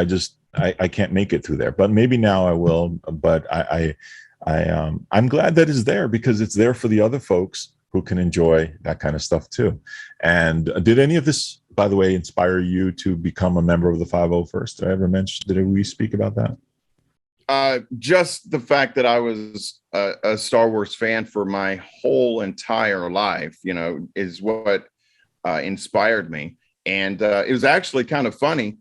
I can't make it through there. But maybe now I will. But I'm glad that it's there, because it's there for the other folks who can enjoy that kind of stuff too. And did any of this, by the way, inspire you to become a member of the 501st? Did I ever mention? Did we speak about that? Just the fact that I was a Star Wars fan for my whole entire life, is what inspired me. And it was actually kind of funny.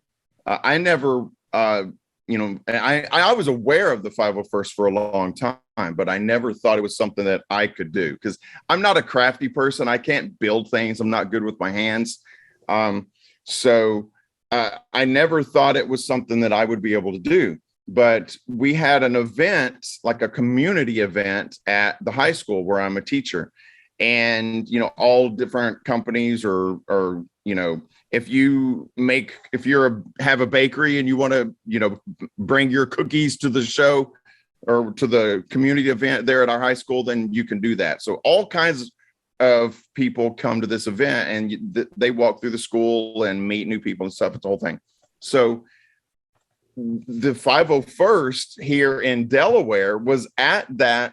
I never, I was aware of the 501st for a long time, but I never thought it was something that I could do, because I'm not a crafty person. I can't build things. I'm not good with my hands. So I never thought it was something that I would be able to do. But we had an event, like a community event at the high school where I'm a teacher, and, all different companies or if you have a bakery and you want to, bring your cookies to the show or to the community event there at our high school, then you can do that. So all kinds of people come to this event, and they walk through the school and meet new people and stuff. It's the whole thing. So the 501st here in Delaware was at that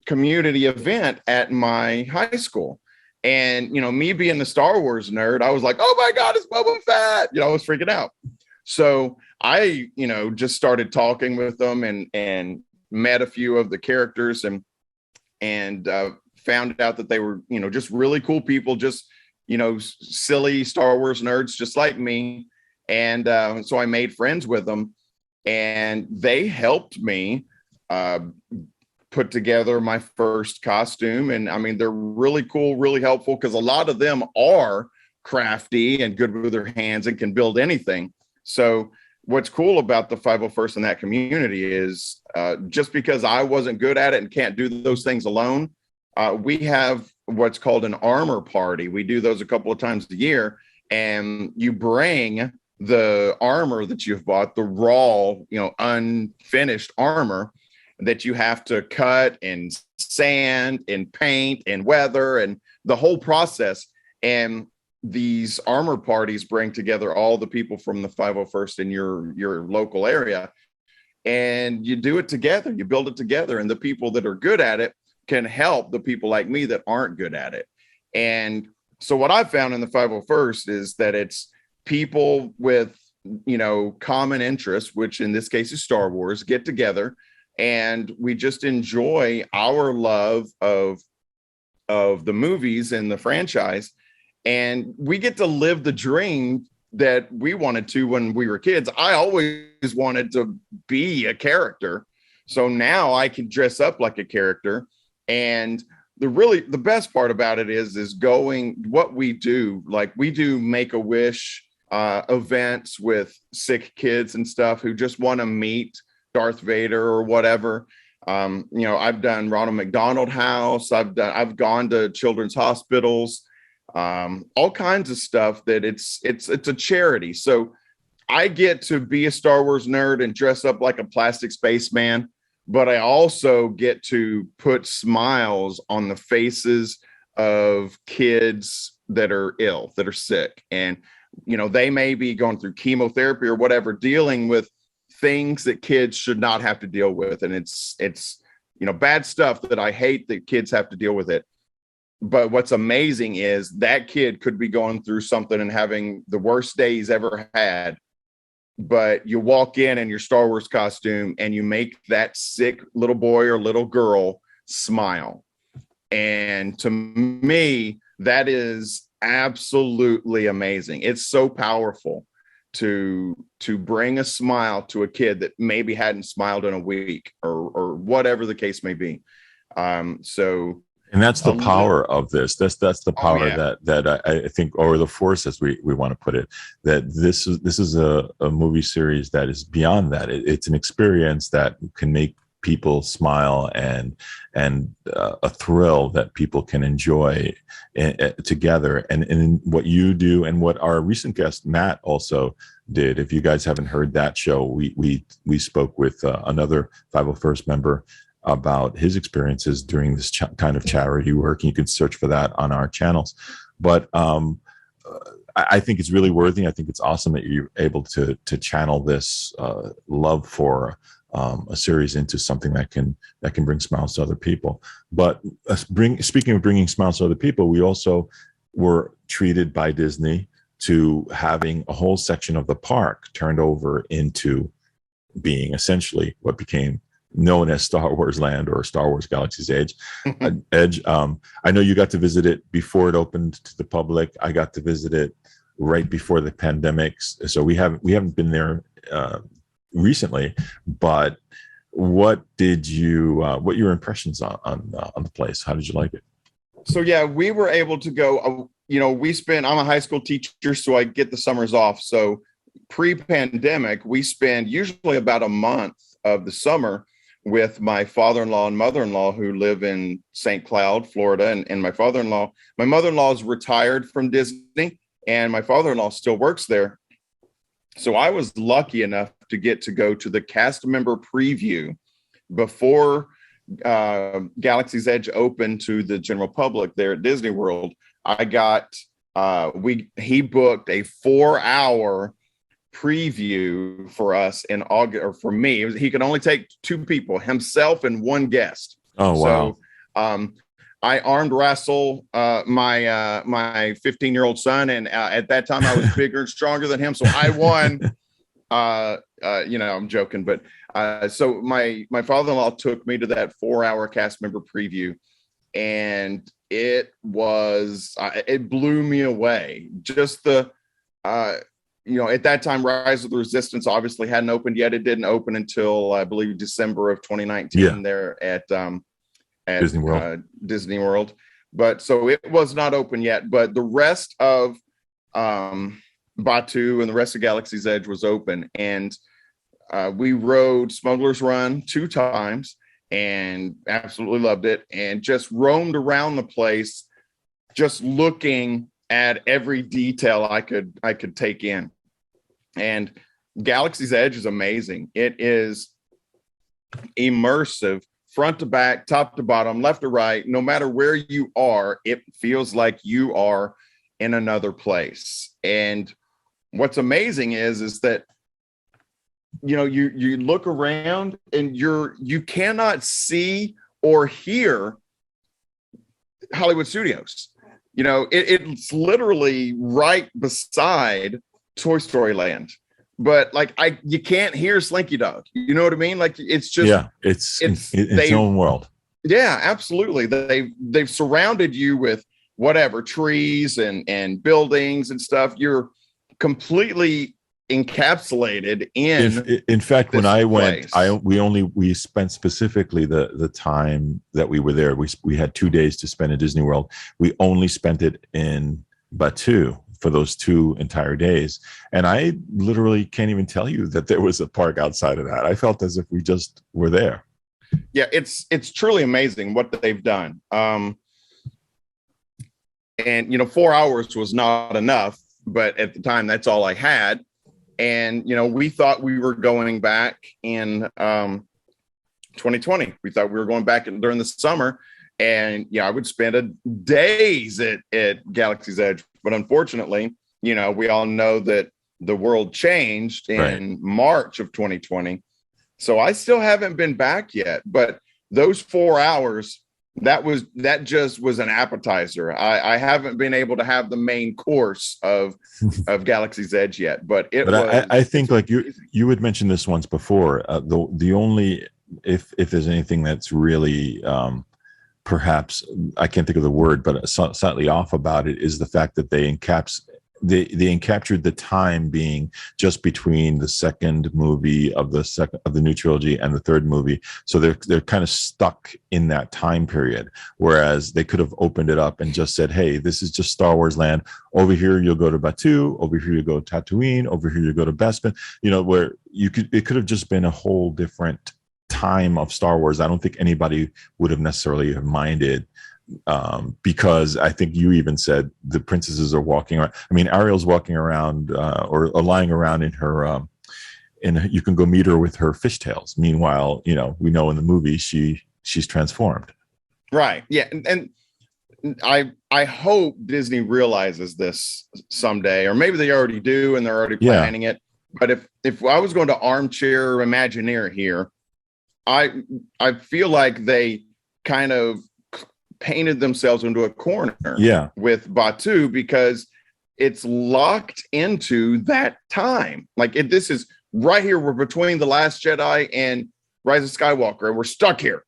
community event at my high school. And, me being the Star Wars nerd, I was like, oh my God, it's Boba Fett. I was freaking out. So I, just started talking with them and met a few of the characters and found out that they were, just really cool people, just, silly Star Wars nerds, just like me. And so I made friends with them, and they helped me put together my first costume. And I mean, they're really cool, really helpful, because a lot of them are crafty and good with their hands and can build anything. So what's cool about the 501st in that community is just because I wasn't good at it and can't do those things alone, we have what's called an armor party. We do those a couple of times a year, and you bring the armor that you've bought, the raw, unfinished armor that you have to cut and sand and paint and weather and the whole process. And these armor parties bring together all the people from the 501st in your local area, and you do it together, you build it together, and the people that are good at it can help the people like me that aren't good at it. And so what I've found in the 501st is that it's people with, common interests, which in this case is Star Wars, get together, and we just enjoy our love of the movies and the franchise. And we get to live the dream that we wanted to when we were kids. I always wanted to be a character. So now I can dress up like a character. And the best part about it is going what we do. Like, we do Make-A-Wish events with sick kids and stuff who just want to meet Darth Vader or whatever. I've done Ronald McDonald House. I've gone to children's hospitals, all kinds of stuff that it's a charity. So I get to be a Star Wars nerd and dress up like a plastic spaceman, but I also get to put smiles on the faces of kids that are ill, that are sick. And, they may be going through chemotherapy or whatever, dealing with things that kids should not have to deal with. And it's bad stuff that I hate that kids have to deal with it. But what's amazing is that kid could be going through something and having the worst day he's ever had. But you walk in your Star Wars costume and you make that sick little boy or little girl smile. And to me, that is absolutely amazing. It's so powerful to bring a smile to a kid that maybe hadn't smiled in a week or whatever the case may be. And that's the power of this. That's the power that I think, or the force, as we want to put it, that this is a movie series that is beyond that. It's an experience that can make people smile and a thrill that people can enjoy together. And what you do and what our recent guest Matt also did. If you guys haven't heard that show, we spoke with another 501st member about his experiences during this kind of charity work. You can search for that on our channels. But I think it's really worthy. I think it's awesome that you're able to channel this love for a series into something that can bring smiles to other people. But speaking of bringing smiles to other people, we also were treated by Disney to having a whole section of the park turned over into being essentially what became known as Star Wars Land or Star Wars Galaxy's Edge. I know you got to visit it before it opened to the public. I got to visit it right before the pandemic, so we haven't been there recently. But what your impressions on the place? How did you like it? So yeah, we were able to go. I'm a high school teacher, so I get the summers off. So pre-pandemic, we spend usually about a month of the summer with my father-in-law and mother-in-law who live in St. Cloud, Florida. And my mother-in-law is retired from Disney, and my father-in-law still works there. So I was lucky enough to get to go to the cast member preview before Galaxy's Edge opened to the general public there at Disney World. He booked a 4-hour preview for us in August, or for me. He could only take 2 people, himself and one guest. Oh, wow. So I armed wrestle my 15-year-old son, and at that time I was bigger and stronger than him, so I won. I'm joking, but so my father-in-law took me to that 4-hour cast member preview, and it blew me away. Just the at that time, Rise of the Resistance obviously hadn't opened yet. It didn't open until I believe December of 2019 there at Disney World. But so it was not open yet. But the rest of Batuu and the rest of Galaxy's Edge was open, and we rode Smuggler's Run 2 times and absolutely loved it, and just roamed around the place, just looking at every detail I could take in. And Galaxy's Edge is amazing. It is immersive, front to back, top to bottom, left to right. No matter where you are, it feels like you are in another place. And what's amazing is that you look around and you cannot see or hear Hollywood Studios. It's literally right beside Toy Story Land, but you can't hear Slinky Dog. You know what I mean? Like, it's just it's its own world. Yeah, absolutely. They've surrounded you with whatever trees and buildings and stuff. You're completely encapsulated in fact, when I went, place. we spent specifically the time that we were there. We had 2 days to spend at Disney World. We only spent it in Batu for those 2 entire days, and I literally can't even tell you that there was a park outside of that. I felt as if we just were there. Yeah, it's truly amazing what they've done. And 4 hours was not enough, but at the time, that's all I had. And, we thought we were going back in 2020. We thought we were going back during the summer. And, I would spend days at Galaxy's Edge. But unfortunately, we all know that the world changed in March of 2020. So I still haven't been back yet. But those 4 hours, that just was an appetizer. I haven't been able to have the main course of Galaxy's Edge yet, but I think like you had mentioned this once before. The only if there's anything that's really perhaps I can't think of the word, but slightly off about it is the fact that they encaptured the time being just between the second movie of the new trilogy and the third movie. So they're kind of stuck in that time period, whereas they could have opened it up and just said, hey, this is just Star Wars land. Over here you'll go to Batu, over here you go to Tatooine, over here you go to Bespin, where it could have just been a whole different time of Star Wars. I don't think anybody would have necessarily minded, because I think you even said the princesses are walking around. I mean, Ariel's walking around or lying around in her, you can go meet her with her fishtails. Meanwhile, we know in the movie she's transformed. Right. Yeah. And I hope Disney realizes this someday, or maybe they already do and they're already planning it. But if I was going to armchair Imagineer here, I feel like they kind of painted themselves into a corner with Batu, because it's locked into that time. Like this is right here. We're between The Last Jedi and Rise of Skywalker, and we're stuck here.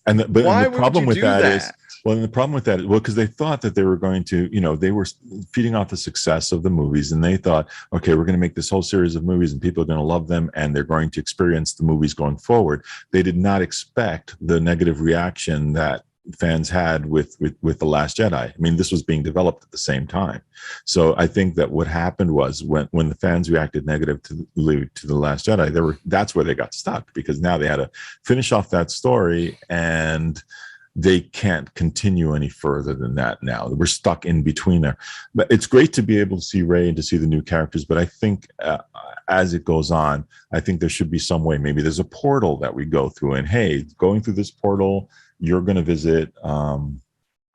And the problem with that is, because they thought that they were going to, they were feeding off the success of the movies, and they thought, okay, we're going to make this whole series of movies and people are going to love them and they're going to experience the movies going forward. They did not expect the negative reaction that fans had with The Last Jedi. I mean, this was being developed at the same time. So I think that what happened was when the fans reacted negative to The Last Jedi, that's where they got stuck, because now they had to finish off that story and they can't continue any further than that now. We're stuck in between there. But it's great to be able to see Rey and to see the new characters. But I think as it goes on, I think there should be some way. Maybe there's a portal that we go through, and hey, going through this portal, you're going to visit, I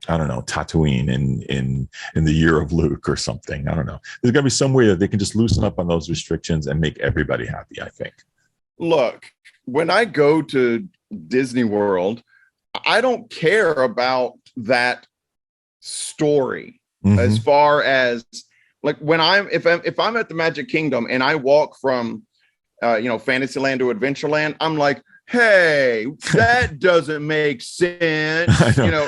don't know, Tatooine in the year of Luke or something. I don't know. There's got to be some way that they can just loosen up on those restrictions and make everybody happy, I think. Look, when I go to Disney World, I don't care about that story as far as like when if I'm at the Magic Kingdom and I walk from Fantasyland to Adventureland, I'm like, hey, that doesn't make sense.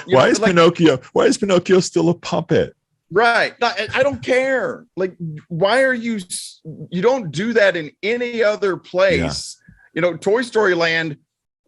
Why is Pinocchio still a puppet? Right. I don't care. Like, why are you don't do that in any other place? Toy Story Land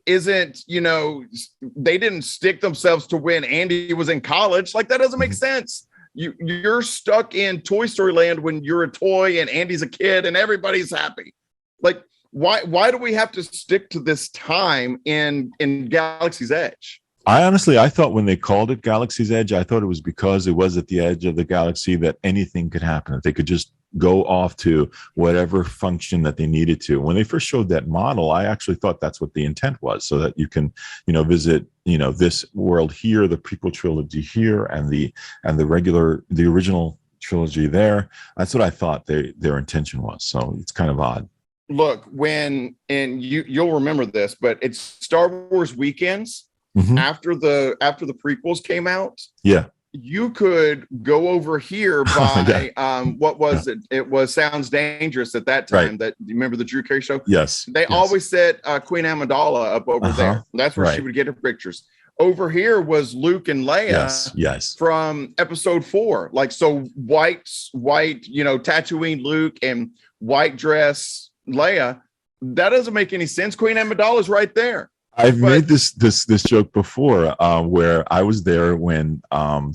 isn't, they didn't stick themselves to when Andy was in college. Like, that doesn't make sense. You're stuck in Toy Story Land when you're a toy and Andy's a kid and everybody's happy. Like, why do we have to stick to this time in Galaxy's Edge? I thought when they called it Galaxy's Edge, I thought it was because it was at the edge of the galaxy that anything could happen, that they could just go off to whatever function that they needed to. When they first showed that model, I actually thought that's what the intent was, so that you can, visit, this world here, the prequel trilogy here, and the original trilogy there. That's what I thought their intention was. So it's kind of odd. Look, and you'll remember this, but it's Star Wars weekends. After the prequels came out, you could go over here by what was it? It was Sounds Dangerous at that time. Right. That you remember the Drew Carey show? Yes. They always set Queen Amidala up over there. That's where she would get her pictures. over here was Luke and Leia. Yes. From episode 4. Like, so white, Tatooine Luke and white dress Leia. That doesn't make any sense. Queen Amidala's right there. I've made this joke before, where I was there when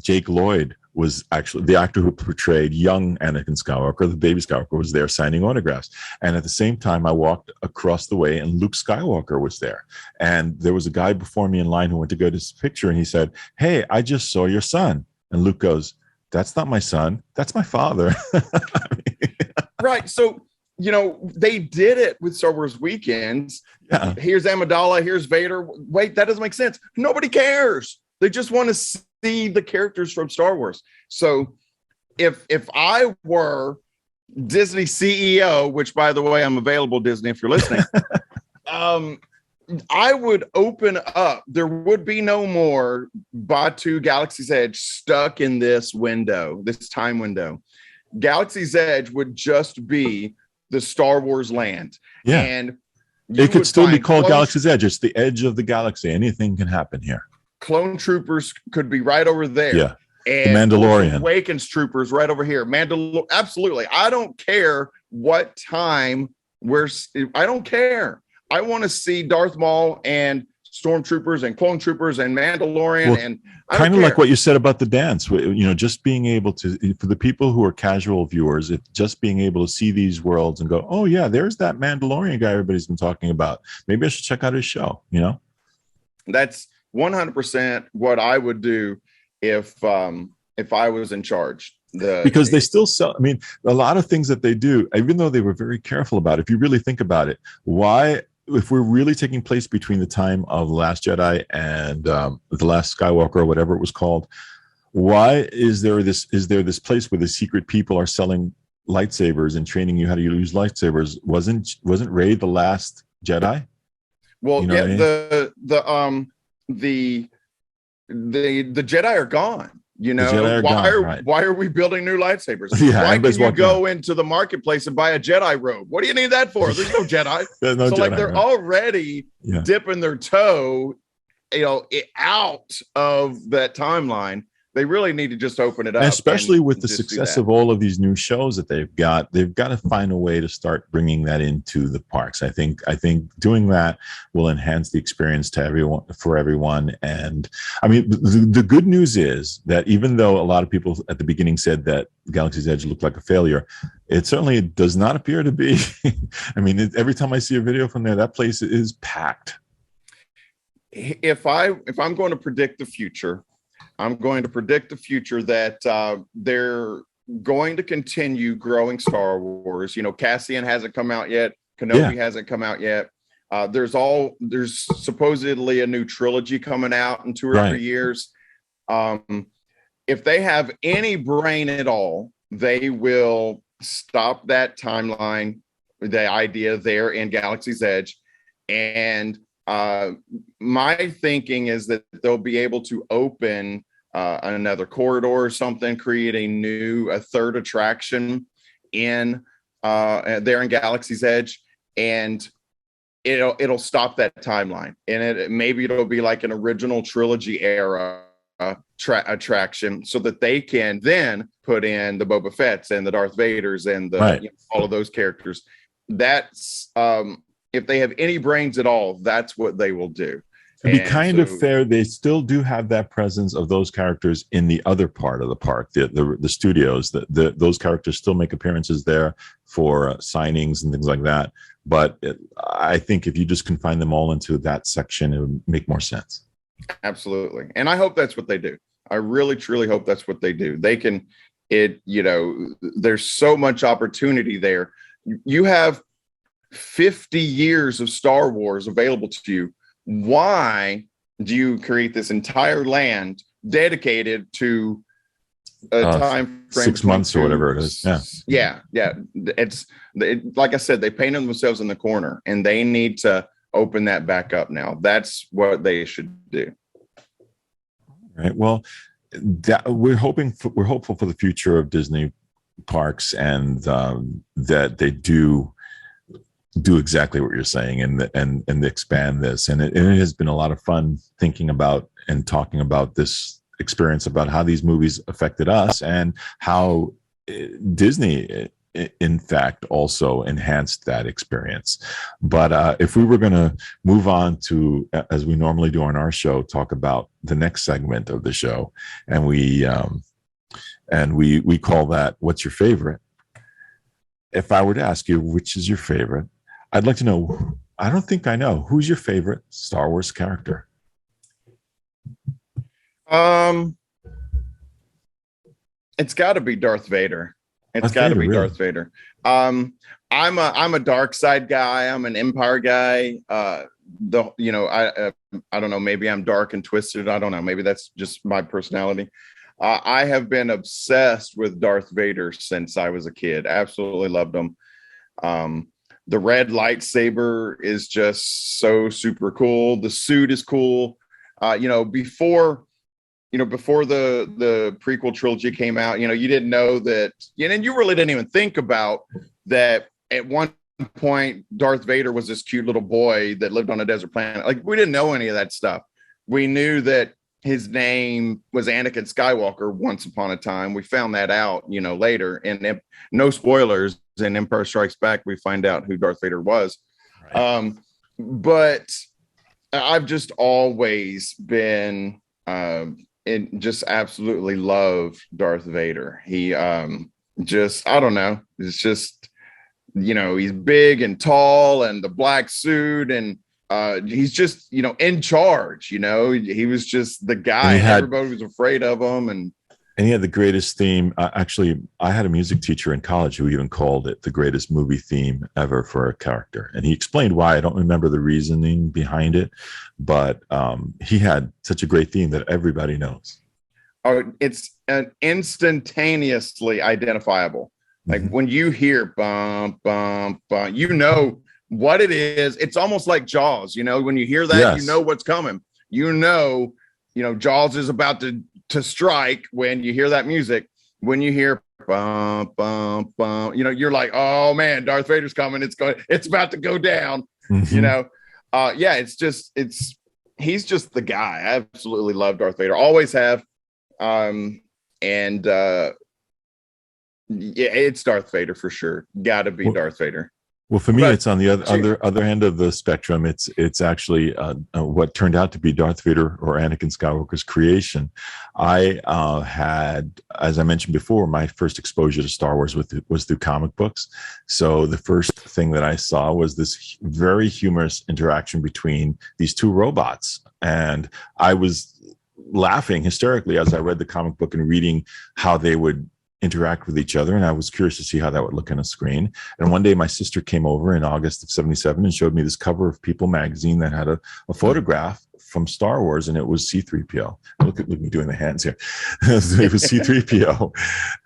Jake Lloyd was actually the actor who portrayed young Anakin Skywalker, the baby Skywalker, was there signing autographs. And at the same time, I walked across the way and Luke Skywalker was there. And there was a guy before me in line who went to go to this picture and he said, "Hey, I just saw your son." And Luke goes, "That's not my son. That's my father." Right. So, they did it with Star Wars Weekends. Yeah. Here's Amidala. Here's Vader. Wait, that doesn't make sense. Nobody cares. They just want to see the characters from Star Wars. So if I were Disney CEO, which, by the way, I'm available, Disney, if you're listening, I would open up. There would be no more Batuu Galaxy's Edge stuck in this window, this time window. Galaxy's Edge would just be the Star Wars land. Yeah. And it could still be called Galaxy's Edge. It's the edge of the galaxy. Anything can happen here. Clone troopers could be right over there. Yeah. And the Mandalorian. Awakens troopers right over here. Absolutely. I don't care what time I don't care. I want to see Darth Maul and stormtroopers and clone troopers and Mandalorian. And kind of like what you said about the dance, just being able to, for the people who are casual viewers, just being able to see these worlds and go, "Oh yeah, there's that Mandalorian guy everybody's been talking about. Maybe I should check out his show." That's 100% what I would do if I was in charge. Because they still sell. I mean, a lot of things that they do, even though they were very careful about it, if you really think about it, why, if we're really taking place between the time of The Last Jedi and The Last Skywalker or whatever it was called, why is there this place where the secret people are selling lightsabers and training you how to use lightsabers? Wasn't Rey the last Jedi? Well, the Jedi are gone. Why are we building new lightsabers? Yeah, why can you go into the marketplace and buy a Jedi robe? What do you need that for? There's no Jedi. They're already dipping their toe, out of that timeline. They really need to just open it up. And especially with the success of all of these new shows that they've got to find a way to start bringing that into the parks. I think doing that will enhance the experience for everyone. And I mean, the good news is that even though a lot of people at the beginning said that Galaxy's Edge looked like a failure, it certainly does not appear to be. I mean, every time I see a video from there, that place is packed. If I'm going to predict the future, I'm going to predict the future that they're going to continue growing Star Wars. Cassian hasn't come out yet. Kenobi hasn't come out yet. There's supposedly a new trilogy coming out in 2 or 3 years. If they have any brain at all, they will stop that timeline, the idea there in Galaxy's Edge. And my thinking is that they'll be able to open another corridor or something, create a third attraction in there in Galaxy's Edge, and it'll stop that timeline. And maybe it'll be like an original trilogy era attraction, so that they can then put in the Boba Fett's and the Darth Vaders and all of those characters. That's if they have any brains at all, that's what they will do. To be kind of fair, they still do have that presence of those characters in the other part of the park, the studios. Those characters still make appearances there for signings and things like that. But I think if you just confine them all into that section, it would make more sense. Absolutely. And I hope that's what they do. I really, truly hope that's what they do. They can, there's so much opportunity there. You have 50 years of Star Wars available to you. Why do you create this entire land dedicated to a time frame, 6 months or whatever it is? Yeah. It's like I said, they painted themselves in the corner, and they need to open that back up now. That's what they should do. Right. Well, we're hopeful for the future of Disney parks, and that they do do exactly what you're saying and expand this. And it has been a lot of fun thinking about and talking about this experience, about how these movies affected us and how Disney, in fact, also enhanced that experience. But if we were going to move on to, as we normally do on our show, talk about the next segment of the show, and we call that "What's Your Favorite?" If I were to ask you which is your favorite, I'd like to know. I don't think I know. Who's your favorite Star Wars character? It's got to be Darth Vader. It's got to be really? Darth Vader. I'm a dark side guy. I'm an Empire guy. I don't know. Maybe I'm dark and twisted. I don't know. Maybe that's just my personality. I have been obsessed with Darth Vader since I was a kid. Absolutely loved him. The red lightsaber is just so super cool. The suit is cool. Before the prequel trilogy came out, you didn't know that, and you really didn't even think about that at one point, Darth Vader was this cute little boy that lived on a desert planet. Like, we didn't know any of that stuff. We knew that his name was Anakin Skywalker once upon a time. We found that out, later. And no spoilers, in Empire Strikes Back, we find out who Darth Vader was. Right. But I've just always been and just absolutely love Darth Vader. He I don't know. It's just, he's big and tall and the black suit, and he's just, in charge. He was just the guy. Everybody was afraid of him. And he had the greatest theme. Actually, I had a music teacher in college who even called it the greatest movie theme ever for a character. And he explained why. I don't remember the reasoning behind it, but he had such a great theme that everybody knows. Oh, it's instantaneously identifiable. Like when you hear bum, bum, bum, what it is. It's almost like Jaws, when you hear that, yes. You know what's coming. Jaws is about to strike when you hear that music. When you hear bum, bum, bum, you're like, oh man, Darth Vader's coming. It's about to go down. He's just the guy. I absolutely love Darth Vader. Always have. It's Darth Vader for sure. Gotta be Darth Vader. Well, for me, it's on the other end of the spectrum. It's actually what turned out to be Darth Vader, or Anakin Skywalker's creation. I had, as I mentioned before, my first exposure to Star Wars was through comic books. So the first thing that I saw was this very humorous interaction between these two robots, and I was laughing hysterically as I read the comic book and reading how they would interact with each other, and I was curious to see how that would look on a screen. And one day my sister came over in August of '77 and showed me this cover of People magazine that had a photograph from Star Wars, and it was C-3PO. Look at me doing the hands here. It was C-3PO,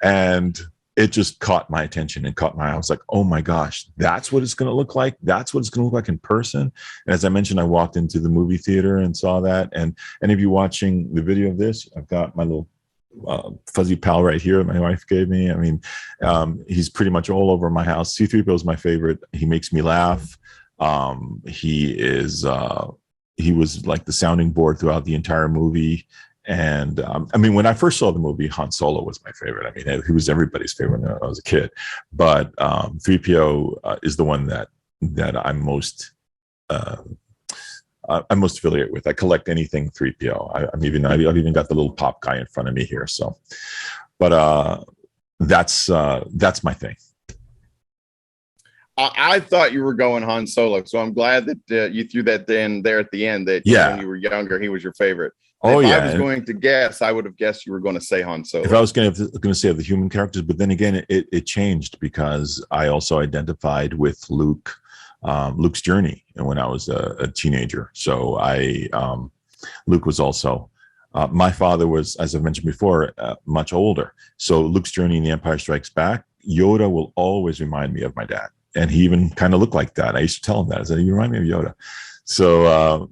and it just caught my attention and caught my eye. I was like, oh my gosh, that's what it's going to look like. That's what it's going to look like in person. And as I mentioned, I walked into the movie theater and saw that. And any of you watching the video of this, I've got my little fuzzy pal right here that my wife gave me. I mean, he's pretty much all over my house. C-3PO is my favorite. He makes me laugh. He was like the sounding board throughout the entire movie. And when I first saw the movie, Han Solo was my favorite. I mean, he was everybody's favorite when I was a kid. But 3PO is the one that I'm most affiliated with. I collect anything 3PO. I've even got the little pop guy in front of me here. So, but that's my thing. I thought you were going Han Solo, so I'm glad that you threw that in there at the end. That when you were younger, he was your favorite. If I was going to guess, I would have guessed you were going to say Han Solo. If I was going to say the human characters, but then again, it changed because I also identified with Luke's journey when I was a teenager. So Luke was also, my father was, as I've mentioned before, much older. So Luke's journey in The Empire Strikes Back, Yoda will always remind me of my dad. And he even kind of looked like that. I used to tell him that. I said, you remind me of Yoda. So,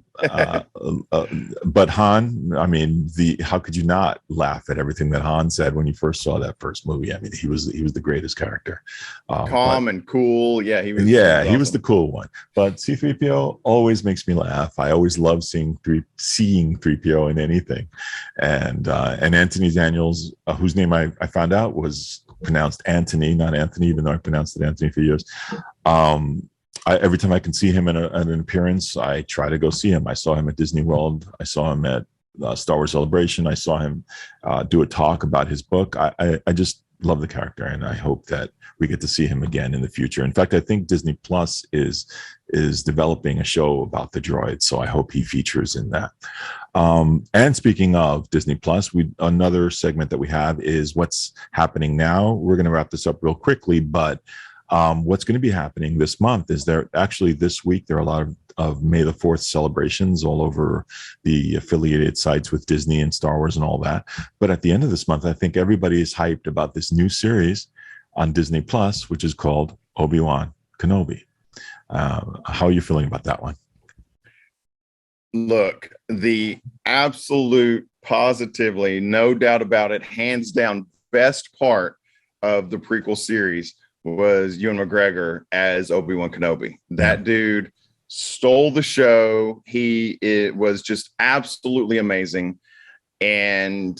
but Han, I mean, how could you not laugh at everything that Han said when you first saw that first movie? I mean, he was the greatest character, Calm and cool. Yeah, he was he was awesome. the cool one. But C-3PO always makes me laugh. I always love seeing 3PO in anything, and Anthony Daniels, whose name I found out was pronounced Anthony, not Anthony, even though I pronounced it Anthony for years. Every time I can see him in an appearance, I try to go see him. I saw him at Disney World. I saw him at Star Wars Celebration. I saw him do a talk about his book. I just love the character, and I hope that we get to see him again in the future. In fact, I think Disney Plus is developing a show about the droid, so I hope he features in that. And speaking of Disney Plus, another segment that we have is what's happening now. We're going to wrap this up real quickly, but what's going to be happening this month is this week there are a lot of May the 4th celebrations all over the affiliated sites with Disney and Star Wars and all that. But at the end of this month, I think everybody is hyped about this new series on Disney Plus, which is called Obi-Wan Kenobi. How are you feeling about that one? Look, the absolute, positively, no doubt about it, hands down, best part of the prequel series was Ewan McGregor as Obi-Wan Kenobi. That dude stole the show. It was just absolutely amazing. And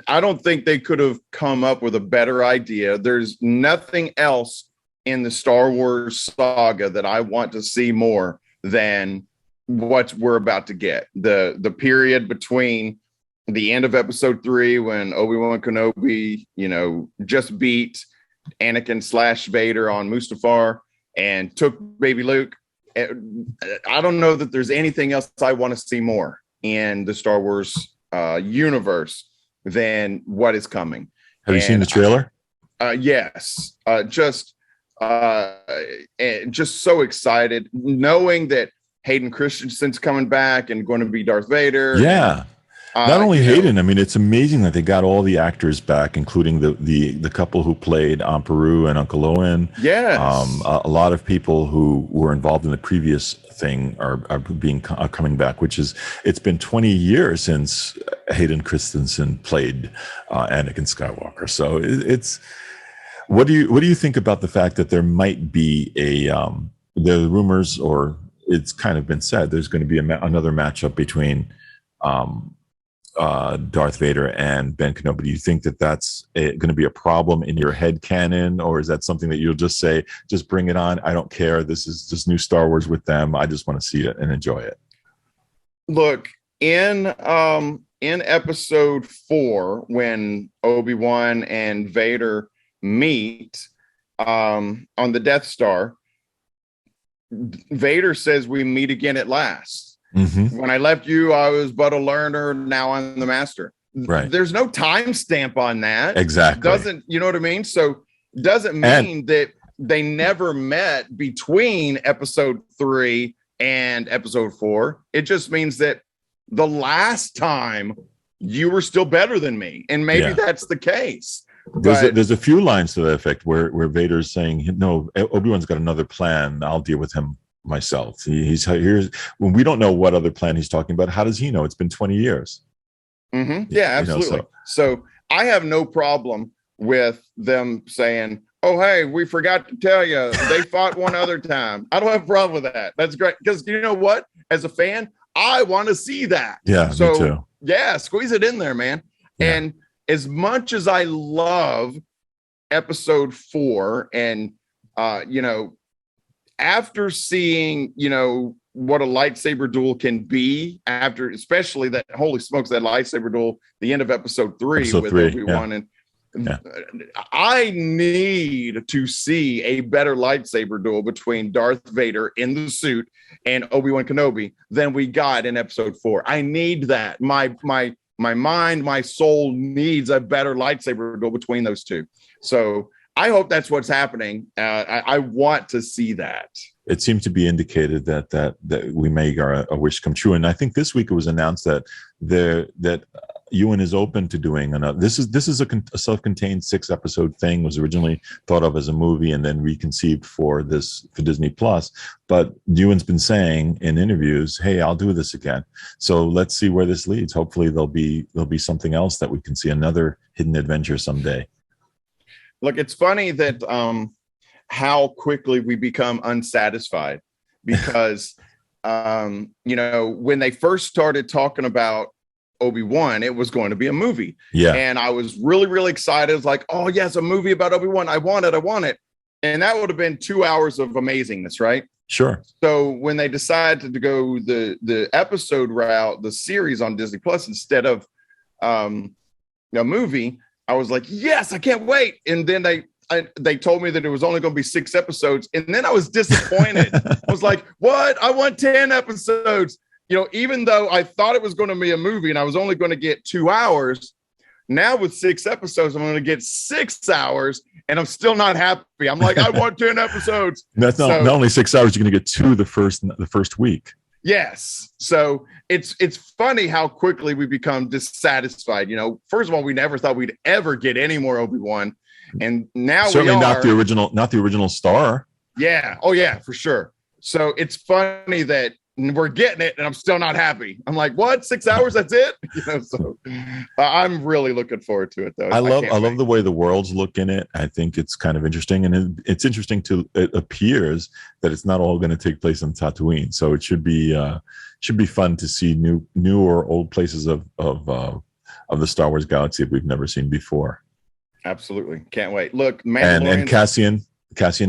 I don't think they could have come up with a better idea. There's nothing else in the Star Wars saga that I want to see more than what we're about to get. The period between the end of episode 3 when Obi-Wan Kenobi, just beat Anakin / Vader on Mustafar and took baby Luke. I don't know that there's anything else I want to see more in the Star Wars universe than what is coming. Have you seen the trailer? Yes. Just so excited knowing that Hayden Christensen's coming back and going to be Darth Vader. Yeah. Not only Hayden, I mean, it's amazing that they got all the actors back, including the couple who played Aunt Peru and Uncle Owen. Yes. A lot of people who were involved in the previous thing are coming back, it's been 20 years since Hayden Christensen played Anakin Skywalker. So it's what do you think about the fact that there might be the rumors, or it's kind of been said there's going to be another matchup between Darth Vader and Ben Kenobi? Do you think that that's going to be a problem in your head canon, or is that something that you'll just say, just bring it on? I don't care. This is just new Star Wars with them. I just want to see it and enjoy it. Look, in episode 4, when Obi-Wan and Vader meet on the Death Star, Vader says, "We meet again at last. Mm-hmm. When I left you, I was but a learner. Now I'm the master." Right. There's no timestamp on that. Exactly. You know what I mean? So doesn't mean that they never met between episode 3 and episode 4. It just means that the last time you were still better than me. And maybe that's the case. There's a few lines to that effect where Vader's saying, no, Obi-Wan's got another plan. I'll deal with him myself. He's here's when we don't know what other plan he's talking about. How does he know? It's been 20 years. Mm-hmm. Yeah, absolutely. So I have no problem with them saying, "Oh, hey, we forgot to tell you they fought one other time." I don't have a problem with that. That's great, because you know what? As a fan, I want to see that. Yeah, so me too. Yeah, squeeze it in there, man. Yeah. And as much as I love episode 4, and after seeing what a lightsaber duel can be, after especially that, holy smokes, that lightsaber duel, the end of episode 3 with Obi-Wan, and I need to see a better lightsaber duel between Darth Vader in the suit and Obi-Wan Kenobi than we got in episode 4. I need that. My mind, my soul needs a better lightsaber duel between those two. So I hope that's what's happening. I want to see that. It seems to be indicated that we may a wish come true. And I think this week it was announced that Ewan is open to doing another. This is a self-contained 6-episode thing. Was originally thought of as a movie and then reconceived for Disney Plus. But Ewan's been saying in interviews, "Hey, I'll do this again." So let's see where this leads. Hopefully, there'll be something else that we can see, another hidden adventure someday. Look, it's funny that how quickly we become unsatisfied because when they first started talking about Obi-Wan, it was going to be a movie. Yeah. And I was really, really excited. It was like, oh yes, a movie about Obi-Wan. I want it. And that would have been 2 hours of amazingness, right? Sure. So when they decided to go the episode route, the series on Disney Plus instead of a movie, I was like, yes, I can't wait. And then they told me that it was only going to be 6 episodes. And then I was disappointed. I was like, what? I want 10 episodes. Even though I thought it was going to be a movie and I was only going to get 2 hours, now with 6 episodes, I'm going to get 6 hours and I'm still not happy. I'm like, I want 10 episodes. That's not only 6 hours, you're going to get 2 the first week. Yes. So it's funny how quickly we become dissatisfied. First of all, we never thought we'd ever get any more Obi-Wan. And now certainly we are. not the original star. Yeah. Oh yeah, for sure. So it's funny that we're getting it and I'm still not happy. I'm like, what? 6 hours? That's it? So I'm really looking forward to it though. I love the way the worlds look in it. I think it's kind of interesting, and it's interesting it appears that it's not all going to take place on Tatooine. So it should be fun to see new or old places of the Star Wars galaxy that we've never seen before. Absolutely. Can't wait. Look, and Cassian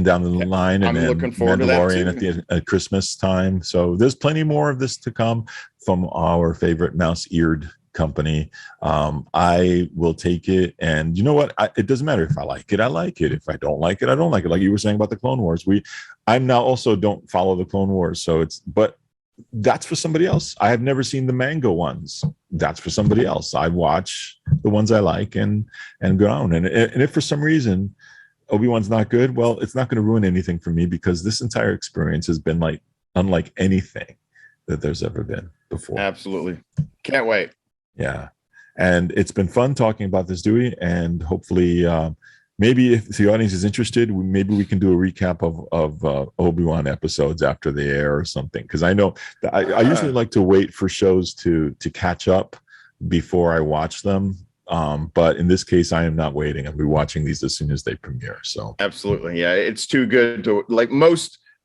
down the line, and I'm looking forward to that Mandalorian at Christmas time. So there's plenty more of this to come from our favorite mouse-eared company. I will take it, and you know what? It doesn't matter if I like it. I like it. If I don't like it, I don't like it. Like you were saying about the Clone Wars, I'm now also don't follow the Clone Wars. So but that's for somebody else. I have never seen the manga ones. That's for somebody else. I watch the ones I like and go on. And if for some reason Obi-Wan's not good, well, it's not going to ruin anything for me because this entire experience has been like unlike anything that there's ever been before. Absolutely. Can't wait. Yeah. And it's been fun talking about this, Dewey. And hopefully, maybe if the audience is interested, maybe we can do a recap of Obi-Wan episodes after they air or something. Because I know that I usually like to wait for shows to catch up before I watch them. But in this case, I am not waiting. I'll be watching these as soon as they premiere. So absolutely. Yeah, it's too good to a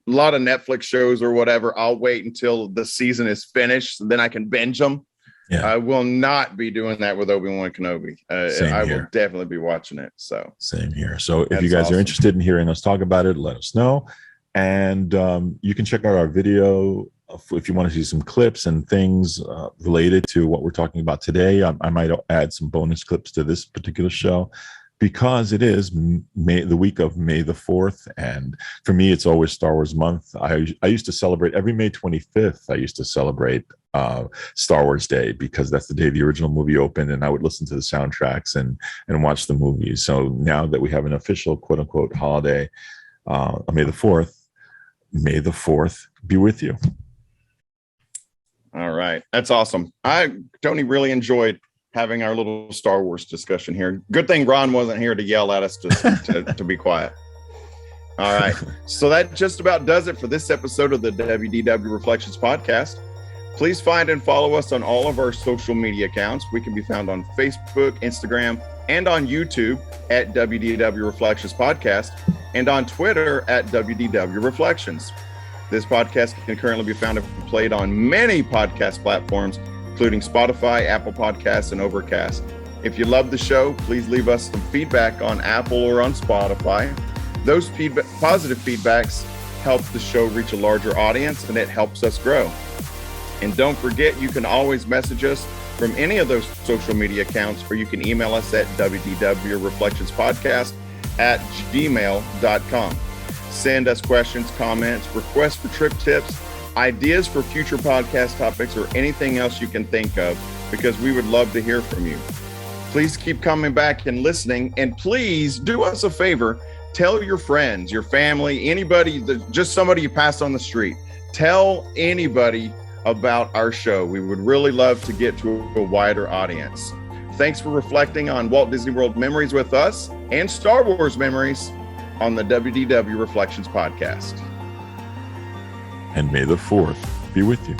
lot of Netflix shows or whatever. I'll wait until the season is finished. Then I can binge them. Yeah. I will not be doing that with Obi-Wan Kenobi. I will definitely be watching it. So same here. So if you guys are interested in hearing us talk about it, let us know. And you can check out our video if you want to see some clips and things related to what we're talking about today. I might add some bonus clips to this particular show because it is the week of May the 4th. And for me, it's always Star Wars month. I used to celebrate every May 25th. I used to celebrate Star Wars Day because that's the day the original movie opened, and I would listen to the soundtracks and watch the movies. So now that we have an official quote unquote holiday, May the 4th be with you. All right. That's awesome. Tony really enjoyed having our little Star Wars discussion here. Good thing Ron wasn't here to yell at us to be quiet. All right. So that just about does it for this episode of the WDW Reflections podcast. Please find and follow us on all of our social media accounts. We can be found on Facebook, Instagram, and on YouTube at WDW Reflections Podcast, and on Twitter at WDW Reflections. This podcast can currently be found and played on many podcast platforms, including Spotify, Apple Podcasts, and Overcast. If you love the show, please leave us some feedback on Apple or on Spotify. Those positive feedbacks help the show reach a larger audience, and it helps us grow. And don't forget, you can always message us from any of those social media accounts, or you can email us at wdwreflectionspodcast@gmail.com. Send us questions, comments, requests for trip tips, ideas for future podcast topics, or anything else you can think of, because we would love to hear from you. Please keep coming back and listening, and please do us a favor. Tell your friends, your family, anybody, just somebody you pass on the street. Tell anybody about our show. We would really love to get to a wider audience. Thanks for reflecting on Walt Disney World memories with us and Star Wars memories on the WDW Reflections podcast. And may the 4th be with you.